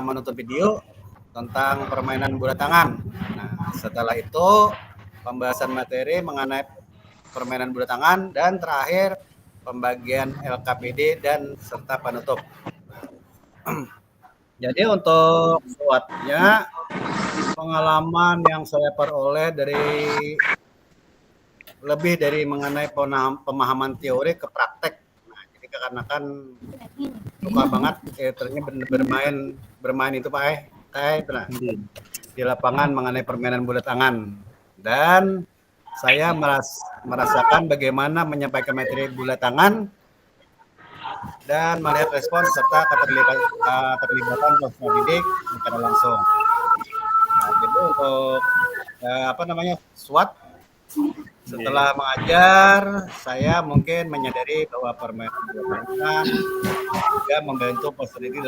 menonton video tentang permainan bola tangan. Nah, setelah itu pembahasan materi mengenai permainan bola tangan dan terakhir pembagian LKPD dan serta penutup. Jadi untuk SWOT-nya, pengalaman yang saya peroleh lebih dari mengenai pemahaman teori ke praktek. Nah, jadi karena kan suka banget ternyata bermain itu Pak di lapangan mengenai permainan bola tangan, dan saya merasakan bagaimana menyampaikan materi bola tangan dan melihat respon serta keterlibatan peserta didik secara langsung. Nah, jadi untuk SWOT, setelah mengajar, saya mungkin menyadari bahwa permainan bola tangan juga membantu peserta didik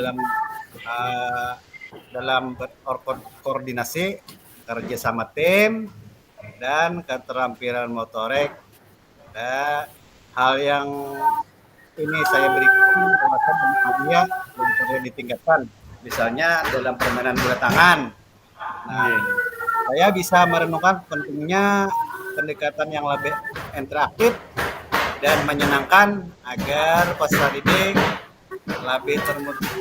dalam koordinasi, kerja sama tim, dan keterampilan motorik. Dan hal yang ini saya berikan dia perlu ditingkatkan, misalnya dalam permainan bola tangan. Nah, saya bisa merenungkan pentingnya pendekatan yang lebih interaktif dan menyenangkan agar peserta didik lebih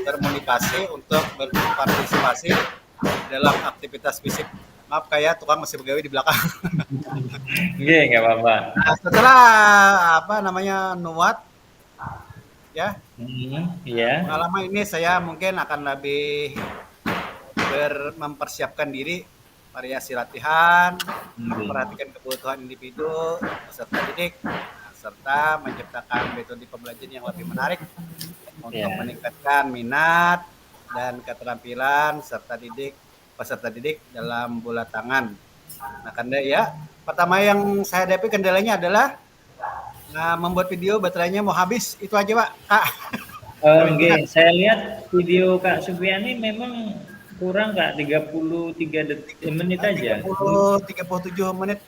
termotivasi untuk berpartisipasi dalam aktivitas fisik. Maaf kayak tukang masih pegawai di belakang. Iya, nggak apa-apa. Nah, setelah nuat ya, pengalaman ini saya mungkin akan lebih mempersiapkan diri, variasi latihan, memperhatikan kebutuhan individu peserta didik, serta menciptakan metode pembelajaran yang lebih menarik untuk meningkatkan minat dan keterampilan peserta didik dalam bola tangan. Nah, pertama yang saya hadapi kendalanya adalah membuat video baterainya mau habis. Itu aja Pak. Saya lihat video Kak Supiani memang kurang Kak, 33 menit aja. 37 menit.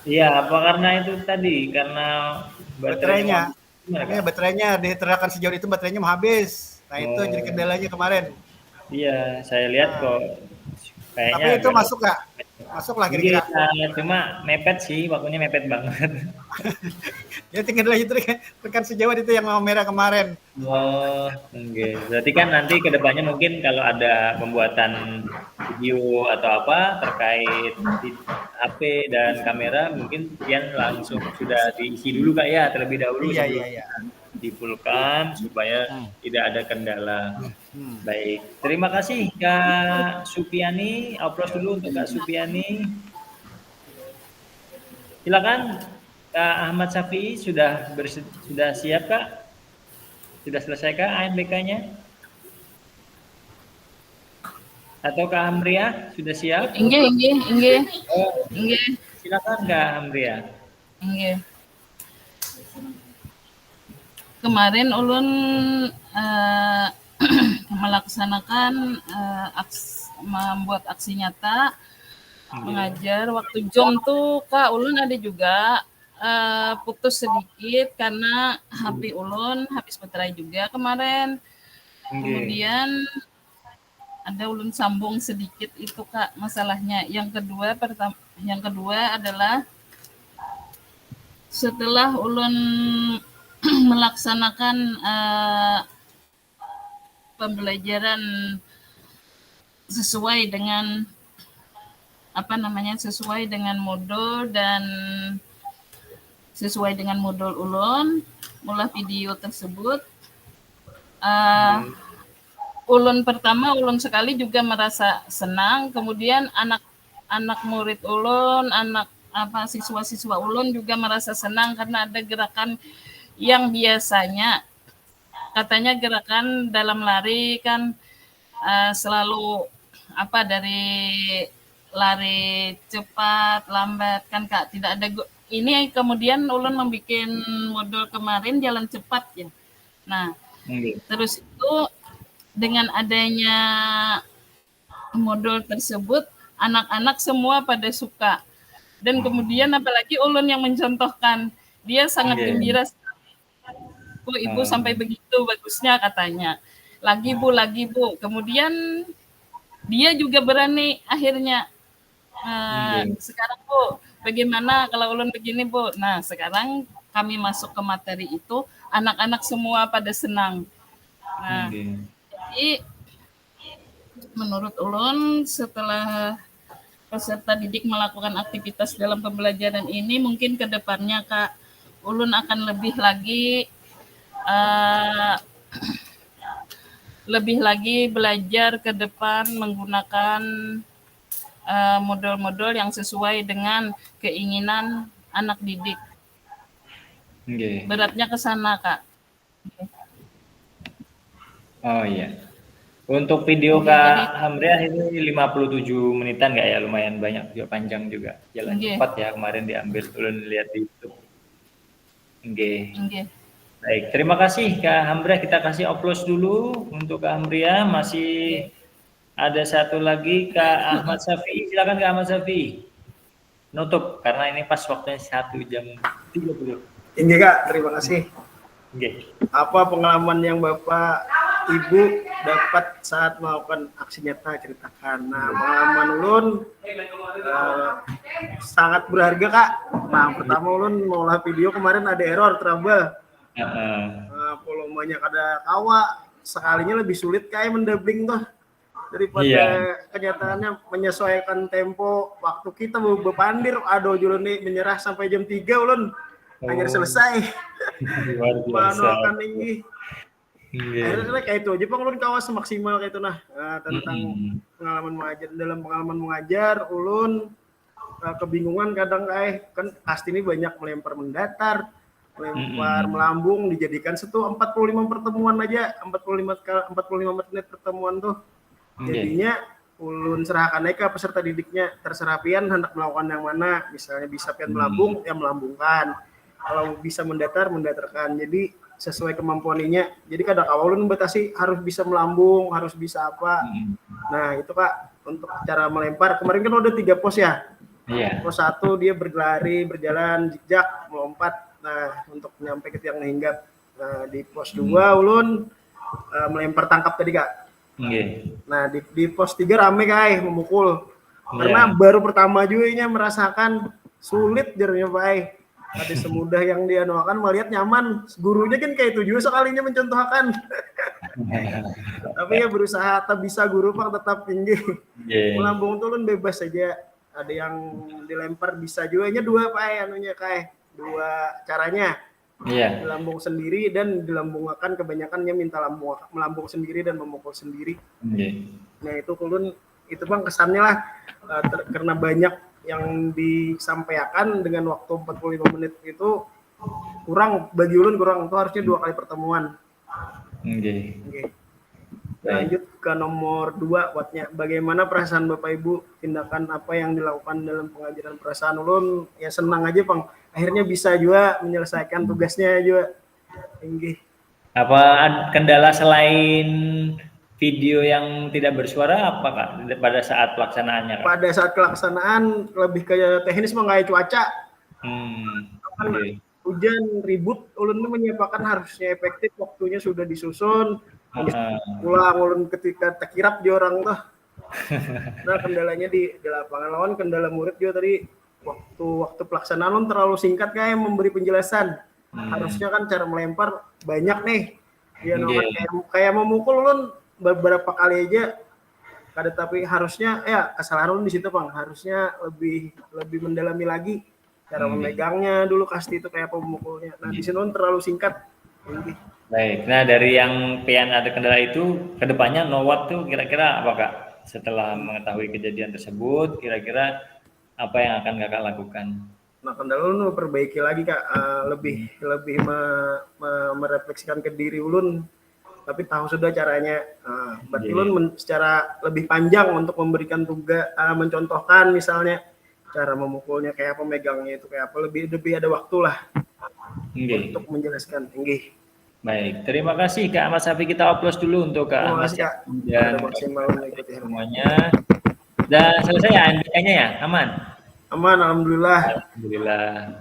Iya, apa karena itu tadi? Karena baterainya diterapkan sejauh itu baterainya mau habis. Nah, itu jadi kendalanya kemarin. Iya, saya lihat kok kayaknya. Tapi itu masuk Kak? Masuk lah kira-kira. Cuma mepet sih, waktunya mepet banget. Ya tinggal lagi rekan sejawat itu yang mau merah kemarin. Berarti kan nanti kedepannya mungkin kalau ada pembuatan video atau apa terkait HP dan kamera, mungkin Pian langsung sudah diisi dulu Kak ya, terlebih dahulu. Iya. Dipulkan supaya tidak ada kendala. Baik, terima kasih Kak Supiani. Aplaus dulu untuk Kak Supiani. Silakan Kak Ahmad Syafi'i, sudah siap Kak? Sudah selesai Kak ANBK-nya? Atau Kak Amria sudah siap? Inggih. Silakan Kak Amria. Inggih. Kemarin ulun melaksanakan membuat aksi nyata, mengajar. Waktu jom tuh Kak Ulun ada juga putus sedikit karena HP Ulun habis baterai juga kemarin. Kemudian ada ulun sambung sedikit itu Kak masalahnya. Yang kedua adalah setelah ulun melaksanakan pembelajaran sesuai dengan sesuai dengan modul dan sesuai dengan modul ulun, mulai video tersebut ulun sekali juga merasa senang, kemudian anak murid ulun, siswa-siswa ulun juga merasa senang karena ada gerakan yang biasanya katanya gerakan dalam lari kan selalu dari lari cepat, lambat kan Kak, tidak ada ini kemudian ulun membuat modul kemarin jalan cepat ya. Nah, terus itu dengan adanya modul tersebut, anak-anak semua pada suka. Dan kemudian apalagi ulun yang mencontohkan, dia sangat gembira sekali. Bu, Ibu sampai begitu bagusnya katanya. Lagi Bu. Kemudian dia juga berani akhirnya. Sekarang Bu, bagaimana kalau ulun begini Bu? Nah, sekarang kami masuk ke materi itu, anak-anak semua pada senang. Nah, jadi menurut ulun setelah peserta didik melakukan aktivitas dalam pembelajaran ini, mungkin ke depannya Kak ulun akan lebih lagi belajar ke depan menggunakan modul-modul yang sesuai dengan keinginan anak didik. Beratnya ke sana Kak. Oh iya. Untuk video Kak Hamriah ini 57 menitan nggak ya? Lumayan banyak juga, panjang juga. Jalan cepat ya kemarin diambil, ulun lihat di YouTube. Baik, terima kasih Kak Hamriah. Kita kasih applause dulu untuk Kak Hamriah. Masih ada satu lagi Kak Ahmad Safi. Silakan Kak Ahmad Safi. Nutup karena ini pas waktunya 1:30. Ini Kak, terima kasih. Apa pengalaman yang Bapak Ibu dapat saat melakukan aksi nyata, ceritakan. Nah, pengalaman ulun sangat berharga Kak. Nah, pertama ulun mengolah video kemarin ada error trouble. Volumenya kada kawa, sekalinya lebih sulit kayak mendubling tuh daripada kenyataannya menyesuaikan tempo waktu kita berpandir. Aduh, ulun nih menyerah sampai jam 3 ulun. Akhirnya selesai. Manualkan ini. Akhirnya kayak itu aja Bang, ulun kawas semaksimal kayak itu tentang pengalaman mengajar ulun kebingungan kadang kan pasti ini banyak melempar mendatar, melempar melambung, dijadikan 45 pertemuan aja, 45 menit pertemuan tuh. Jadinya ulun serahkan aja ke peserta didiknya, terserah pian hendak melakukan yang mana, misalnya bisa pian melambung ya melambungkan, kalau bisa mendatarkan. Jadi sesuai kemampuannya. Jadi kadang awal ulun batasi harus bisa melambung, harus bisa apa. Nah, itu Kak untuk cara melempar. Kemarin kan udah 3 pos ya. Pos 1 dia berlari, berjalan, jejak, melompat. Nah, untuk nyampe ke tiang hinggap. Nah, di pos 2 ulun melempar tangkap tadi Kak. Nah, di pos 3 rame Kak memukul. Karena baru pertama juga merasakan sulit jarnya Pak. Ada semudah yang dia doakan melihat nyaman, gurunya kan kayak itu juga sekalinya mencontohkan. Tapi ya berusaha tak bisa guru Pak tetap tinggi. Melambung turun bebas saja. Ada yang dilempar bisa juga nya 2 Pak Kayak 2 caranya. Dilambung sendiri dan dilambungkan, kebanyakannya minta melambung sendiri dan memukul sendiri. Nah, itu ulun itu Bang kesannya lah karena banyak yang disampaikan dengan waktu 45 menit itu kurang, bagi ulun kurang, itu harusnya 2 kali pertemuan. Lanjut ke nomor 2 buatnya, bagaimana perasaan Bapak Ibu, tindakan apa yang dilakukan dalam pengajaran. Perasaan ulun ya senang aja Bang, akhirnya bisa juga menyelesaikan tugasnya juga. Apa kendala selain video yang tidak bersuara apa Kak pada saat pelaksanaannya Kak? Pada saat pelaksanaan lebih ke teknis mengenai cuaca. Okay. Hujan ribut, ulun menyiapkan harusnya efektif, waktunya sudah disusun. Pulang ulun ketika terkirap di orang tuh. Nah kendalanya di lapangan lawan, kendala murid juga tadi waktu pelaksanaan terlalu singkat kayak memberi penjelasan. Harusnya kan cara melempar banyak nih. Dia kayak memukul ulun beberapa kali aja. Tapi harusnya ya kesalahan ulun di situ Bang. Harusnya lebih mendalami lagi cara memegangnya dulu kasti itu kayak pemukulnya. Nah di sini ulun terlalu singkat. Baik. Nah dari yang pian ada kendala itu kedepannya Nowat tuh kira-kira apa Kak? Setelah mengetahui kejadian tersebut, kira-kira apa yang akan Kakak lakukan? Nah kendala ulun perbaiki lagi Kak, lebih merefleksikan ke diri ulun, tapi tahu sudah caranya. Berarti ulun secara lebih panjang untuk memberikan tugas, mencontohkan misalnya cara memukulnya kayak apa, megangnya itu kayak apa, lebih ada waktu lah untuk menjelaskan. Baik, terima kasih Kak Ahmad Safi. Kita upload dulu untuk Kak Ahmad dan semuanya. Dan selesai ya NBK-nya ya, aman? Aman, alhamdulillah. Alhamdulillah.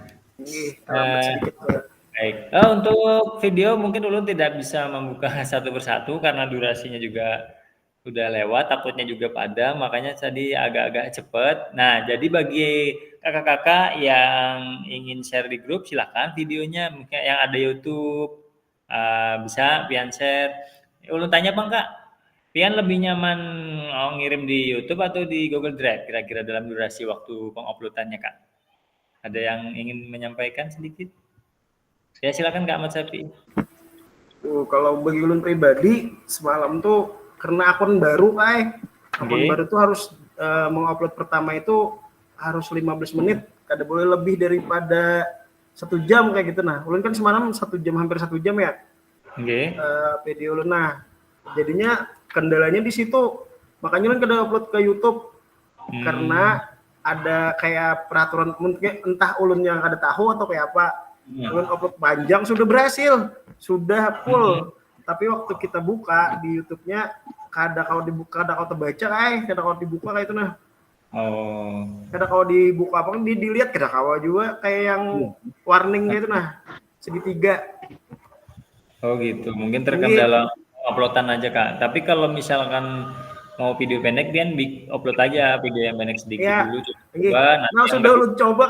Baik. Untuk video mungkin ulun tidak bisa membuka satu persatu karena durasinya juga udah lewat, takutnya juga padam, makanya tadi agak-agak cepet. Nah, jadi bagi kakak-kakak yang ingin share di grup, silakan videonya mungkin yang ada YouTube bisa pian share. Ulun tanya Bang Kak, pian lebih nyaman ngirim di YouTube atau di Google Drive kira-kira dalam durasi waktu penguploadannya Kak? Ada yang ingin menyampaikan sedikit? Ya silakan Kak Ahmad Safi. Kalau bagi ulun pribadi semalam tuh karena akun baru akun baru tuh harus mengupload pertama itu harus 15 menit, kada boleh lebih daripada 1 jam kayak gitu. Nah ulun kan semalam 1 jam, hampir 1 jam ya video ulun. Nah jadinya kendalanya di situ, makanya ulun kada upload ke YouTube karena ada kayak peraturan, mungkin entah ulun yang kada tahu atau kayak apa. Ulun upload panjang sudah berhasil, sudah full, tapi waktu kita buka di YouTube-nya kada kau dibuka, kada kau terbaca kada kau dibuka kayak itu nah. Kada kau dibuka apa kan dilihat, kada kau juga kayak yang warning gitu nah, segitiga. Gitu, mungkin terkendala uploadan aja Kak. Tapi kalau misalkan mau video pendek dia upload aja video yang pendek sedikit dulu coba. Nah sudah ulun coba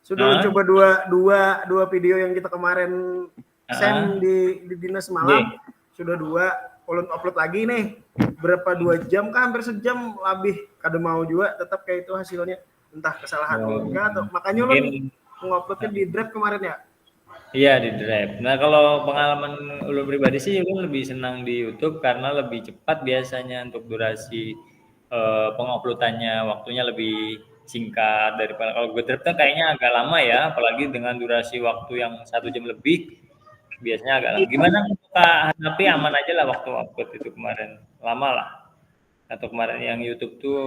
sudah coba dua video yang kita kemarin send di dinas malam, sudah 2 ulun upload lagi nih, berapa 2 jam kah, hampir sejam lebih, kada mau juga tetap kayak itu hasilnya, entah kesalahan enggak atau makanya ulun nguploadnya di Drive kemarin ya. Iya di Drive. Nah kalau pengalaman ulun pribadi sih ulun lebih senang di YouTube karena lebih cepat biasanya untuk durasi penguploadannya, waktunya lebih singkat daripada kalau Google Drive kan kayaknya agak lama ya, apalagi dengan durasi waktu yang 1 jam lebih biasanya agak lama. Gimana untuk Kak Hanafi, aman aja lah waktu upload itu kemarin, lama lah atau kemarin yang YouTube tuh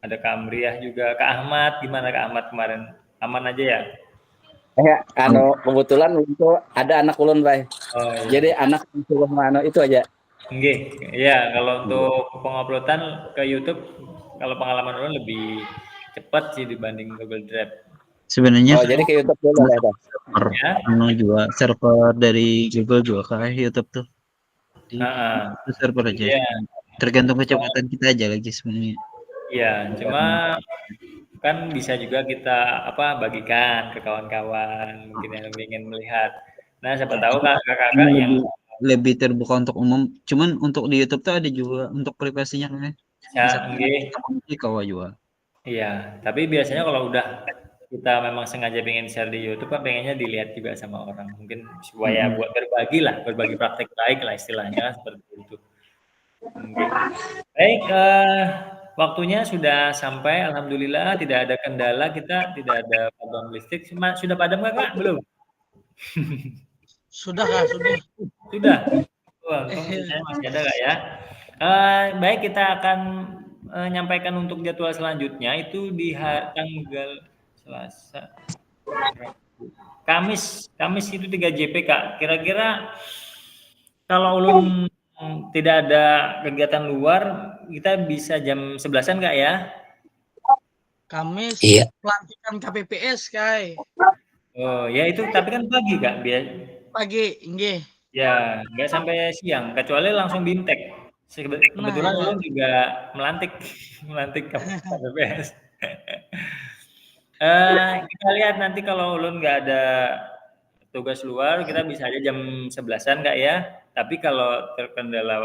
ada Kak Amriah juga, Kak Ahmad, gimana Kak Ahmad kemarin, aman aja ya? Ya, kebetulan untuk ada anak ulun Bay. Jadi anak itu aja. Ya kalau untuk penguploadan ke YouTube kalau pengalaman ulun lebih cepat sih dibanding Google Drive. Sebenarnya jadi ke YouTube dulu juga server dari Google juga ke YouTube tuh. Itu server aja. Tergantung kecepatan kita aja lagi sebenarnya. Iya, cuma kan bisa juga kita bagikan ke kawan-kawan mungkin yang ingin melihat. Nah, siapa tahu kakak-kakak yang lebih terbuka untuk umum. Cuman untuk di YouTube tuh ada juga untuk privasinya kan. Kawa juga. Iya, tapi biasanya kalau udah kita memang sengaja pengen share di YouTube kan pengennya dilihat juga sama orang. Mungkin supaya buat berbagi praktek baik lah istilahnya seperti itu. Baik, waktunya sudah sampai, alhamdulillah tidak ada kendala, kita tidak ada padam listrik. Sudah padam Kak? Belum? Sudah Kak, sudah. Sudah. Wah, masih ada Kak ya. Baik, kita akan menyampaikan untuk jadwal selanjutnya itu di tanggal Selasa. Kamis itu 3 JP Kak. Kira-kira kalau ulun tidak ada kegiatan luar, kita bisa jam 11-an nggak ya? Kamis Iya. pelantikan KPPS Kai. Oh ya itu tapi kan pagi Kak Pagi, nggih. ya nggak sampai siang kecuali langsung bintek. Kebetulan Nah, Ulun juga melantik KPPS. Kita lihat nanti kalau Ulun nggak ada tugas luar, kita bisa aja jam 11-an Kak ya. Tapi kalau terkendala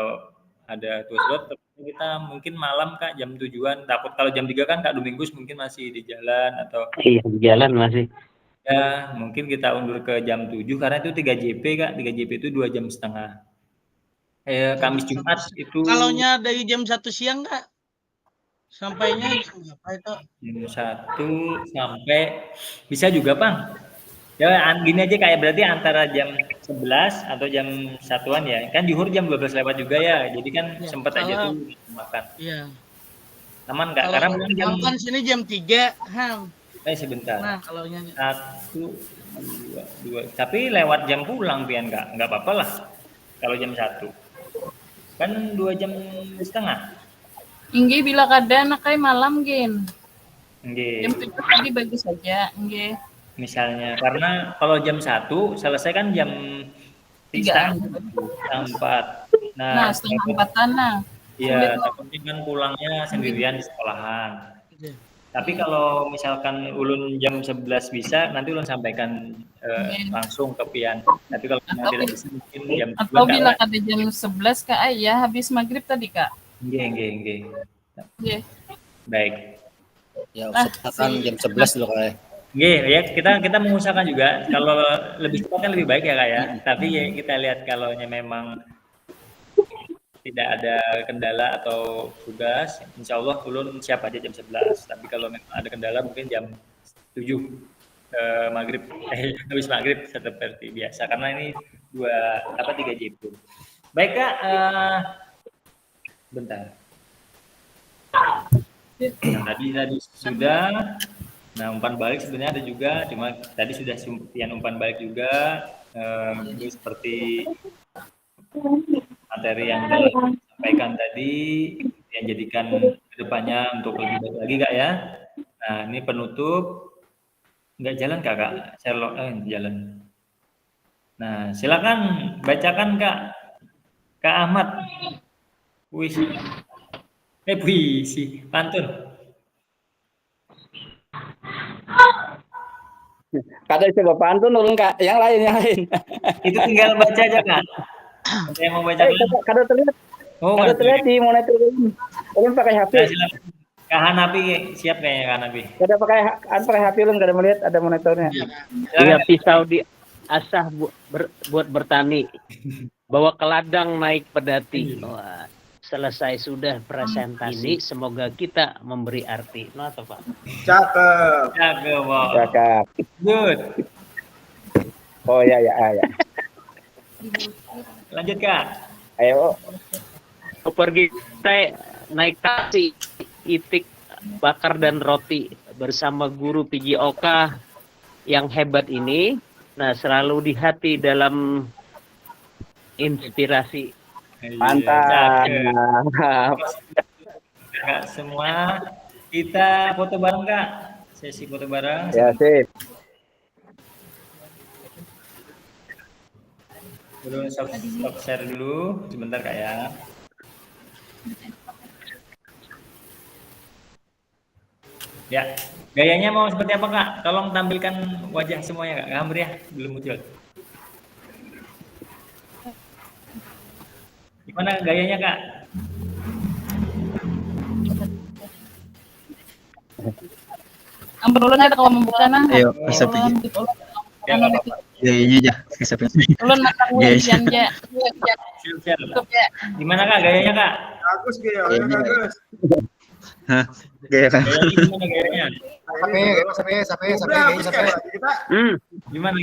ada tugas luar, kita mungkin malam Kak jam 7-an. Takut kalau jam 3 kan Kak Domingus mungkin masih di jalan atau Iya, di jalan masih. ya mungkin kita undur ke jam 7 karena itu 3 JP Kak. 3 JP itu 2,5 jam. Kamis Jumat itu Kalaunya dari jam 1 siang Kak? Sampainya jam berapa itu? jam 1 sampai bisa juga Bang. Ya gini aja kayak berarti antara jam 11 atau jam 1-an ya. Kan Juhur jam 12 lewat juga ya. Jadi kan Ya, sempat aja tuh makan. Iya. Aman nggak? Kalau Karena mungkin jam kan sini jam 3, Ham. sebentar. Nah, kalaunya 1, 2. Tapi lewat jam pulang Pian nggak apa-apa lah. Kalau jam 1. Kan 2,5 jam. Inggih bila kada anak kai malam Gin. Nggih. Jam 7 pagi bagus saja, nggih. Misalnya karena kalau jam 1 selesai kan jam 3-an. 4. Nah, setengah 4-an nah. Iya, takutnya kan pulangnya sendirian di sekolahan. Tapi kalau misalkan Ulun jam 11 bisa, nanti Ulun sampaikan langsung ke Pian. Tapi kalau tidak bisa mungkin jam 2 Atau bila kada jam 11 Kak Ayah habis maghrib tadi Kak. Nggih. Nggih. Baik. Ya usahakan jam 11 loh Kak. Nggih, ya kita mengusahakan juga kalau lebih cepat kan lebih baik ya Kak ya. Tapi ya kita lihat kalau memang tidak ada kendala atau tugas, insya Allah Ulun siap aja jam 11. Tapi kalau memang ada kendala mungkin jam 7 maghrib, habis maghrib seperti biasa. Karena ini 3 JP. Baik Kak, bentar. Tadi sudah. Nah umpan balik sebenarnya ada juga, cuma tadi sudah Pian umpan balik juga. Seperti materi yang disampaikan tadi yang jadikan kedepannya untuk lebih baik lagi Kak ya. Nah ini penutup nggak jalan Kak Sherlock jalan. Nah silakan bacakan Kak Ahmad puisi pantun. Kada coba pantun ulun Kak, yang lain. Itu tinggal baca aja Kak. Saya mau baca dulu. Kada terlihat. Kada terlihat di monitor ulun pakai HP. Kak Hanapi siap kayaknya Kak Hanapi. Kada pakai HP ulun kada melihat ada monitornya. Iya, pisau di asah buat bertani. Bawa ke ladang naik pedati. Wah, selesai sudah presentasi. Semoga kita memberi arti. Nah, apa Pak? Cakep. Cakep. Good. Oh ya. Lanjut Kak. Ayo. Pergi kita naik taksi, itik bakar dan roti bersama guru Piji Oka yang hebat ini. Nah, selalu di hati dalam inspirasi. Mantap. Kak semua kita foto bareng Kak. Sesi foto bareng. Ya sip. Dulu stop share dulu sebentar Kak ya. Ya, gayanya mau seperti apa Kak? Tolong tampilkan wajah semuanya Kak. Gambar ya, belum muncul. Gimana gayanya Kak? Ampun ulun ada kalau membuka nah. Ayo, bisa pergi. Gayanya aja, bisa pergi. Ulun makan ujian ya. Gimana Kak gayanya Kak? Bagus gayanya bagus. Hah? Gaya kan? Gimana gayanya? Sampai. Gimana?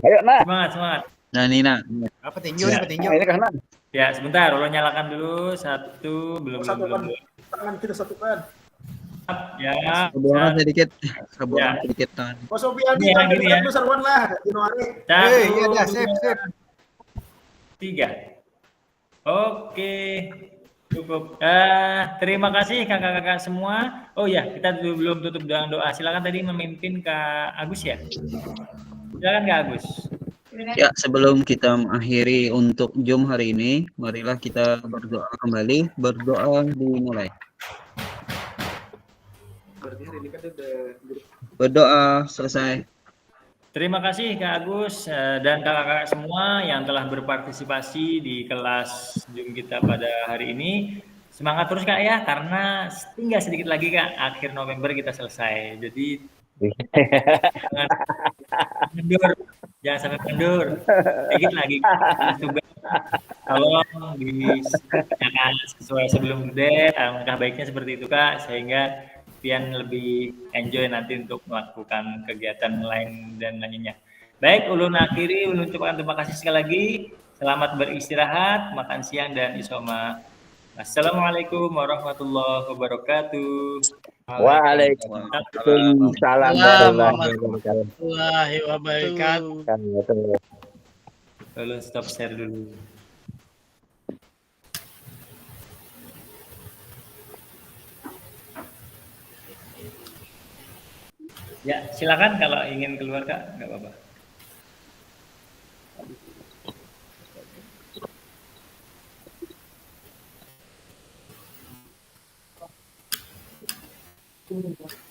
Ayo nah. Semangat. Nah, Nina. Apa tinju? Ini kan nah. Ya, sebentar, ulun nyalakan dulu. Belum. Tangan kita satukan. Ya. Kebuangan sedikit. Tangan. Mas Sofian Ini ya, gini ya. Sarwan lah, Januari. 1, Iya, sip. 3. Oke, cukup. Terima kasih kakak-kakak semua. Oh ya, kita belum tutup dengan doa. Silakan tadi memimpin Kak Agus ya. Silakan Kak Agus. Ya, sebelum kita mengakhiri untuk Zoom hari ini, marilah kita berdoa kembali. Berdoa dimulai. Berarti hari ini kan udah Berdoa selesai. Terima kasih Kak Agus dan kakak-kakak semua yang telah berpartisipasi di kelas Zoom kita pada hari ini. Semangat terus Kak ya, karena tinggal sedikit lagi Kak, akhir November kita selesai. Jadi jangan mundur, jangan sampai mundur. Sedikit lagi tugas. Tolong dikerjakan sesuai sebelum date. Alangkah baiknya seperti itu Kak, sehingga kalian lebih enjoy nanti untuk melakukan kegiatan lain dan lainnya. Baik, ulun akhiri, ulun ucapkan terima kasih sekali lagi. Selamat beristirahat, makan siang dan isoma. Assalamualaikum warahmatullahi wabarakatuh. Waalaikumsalam warahmatullahi wabarakatuh. Ulun stop share dulu. Ya, silakan kalau ingin keluar Kak, nggak apa-apa. Thank you.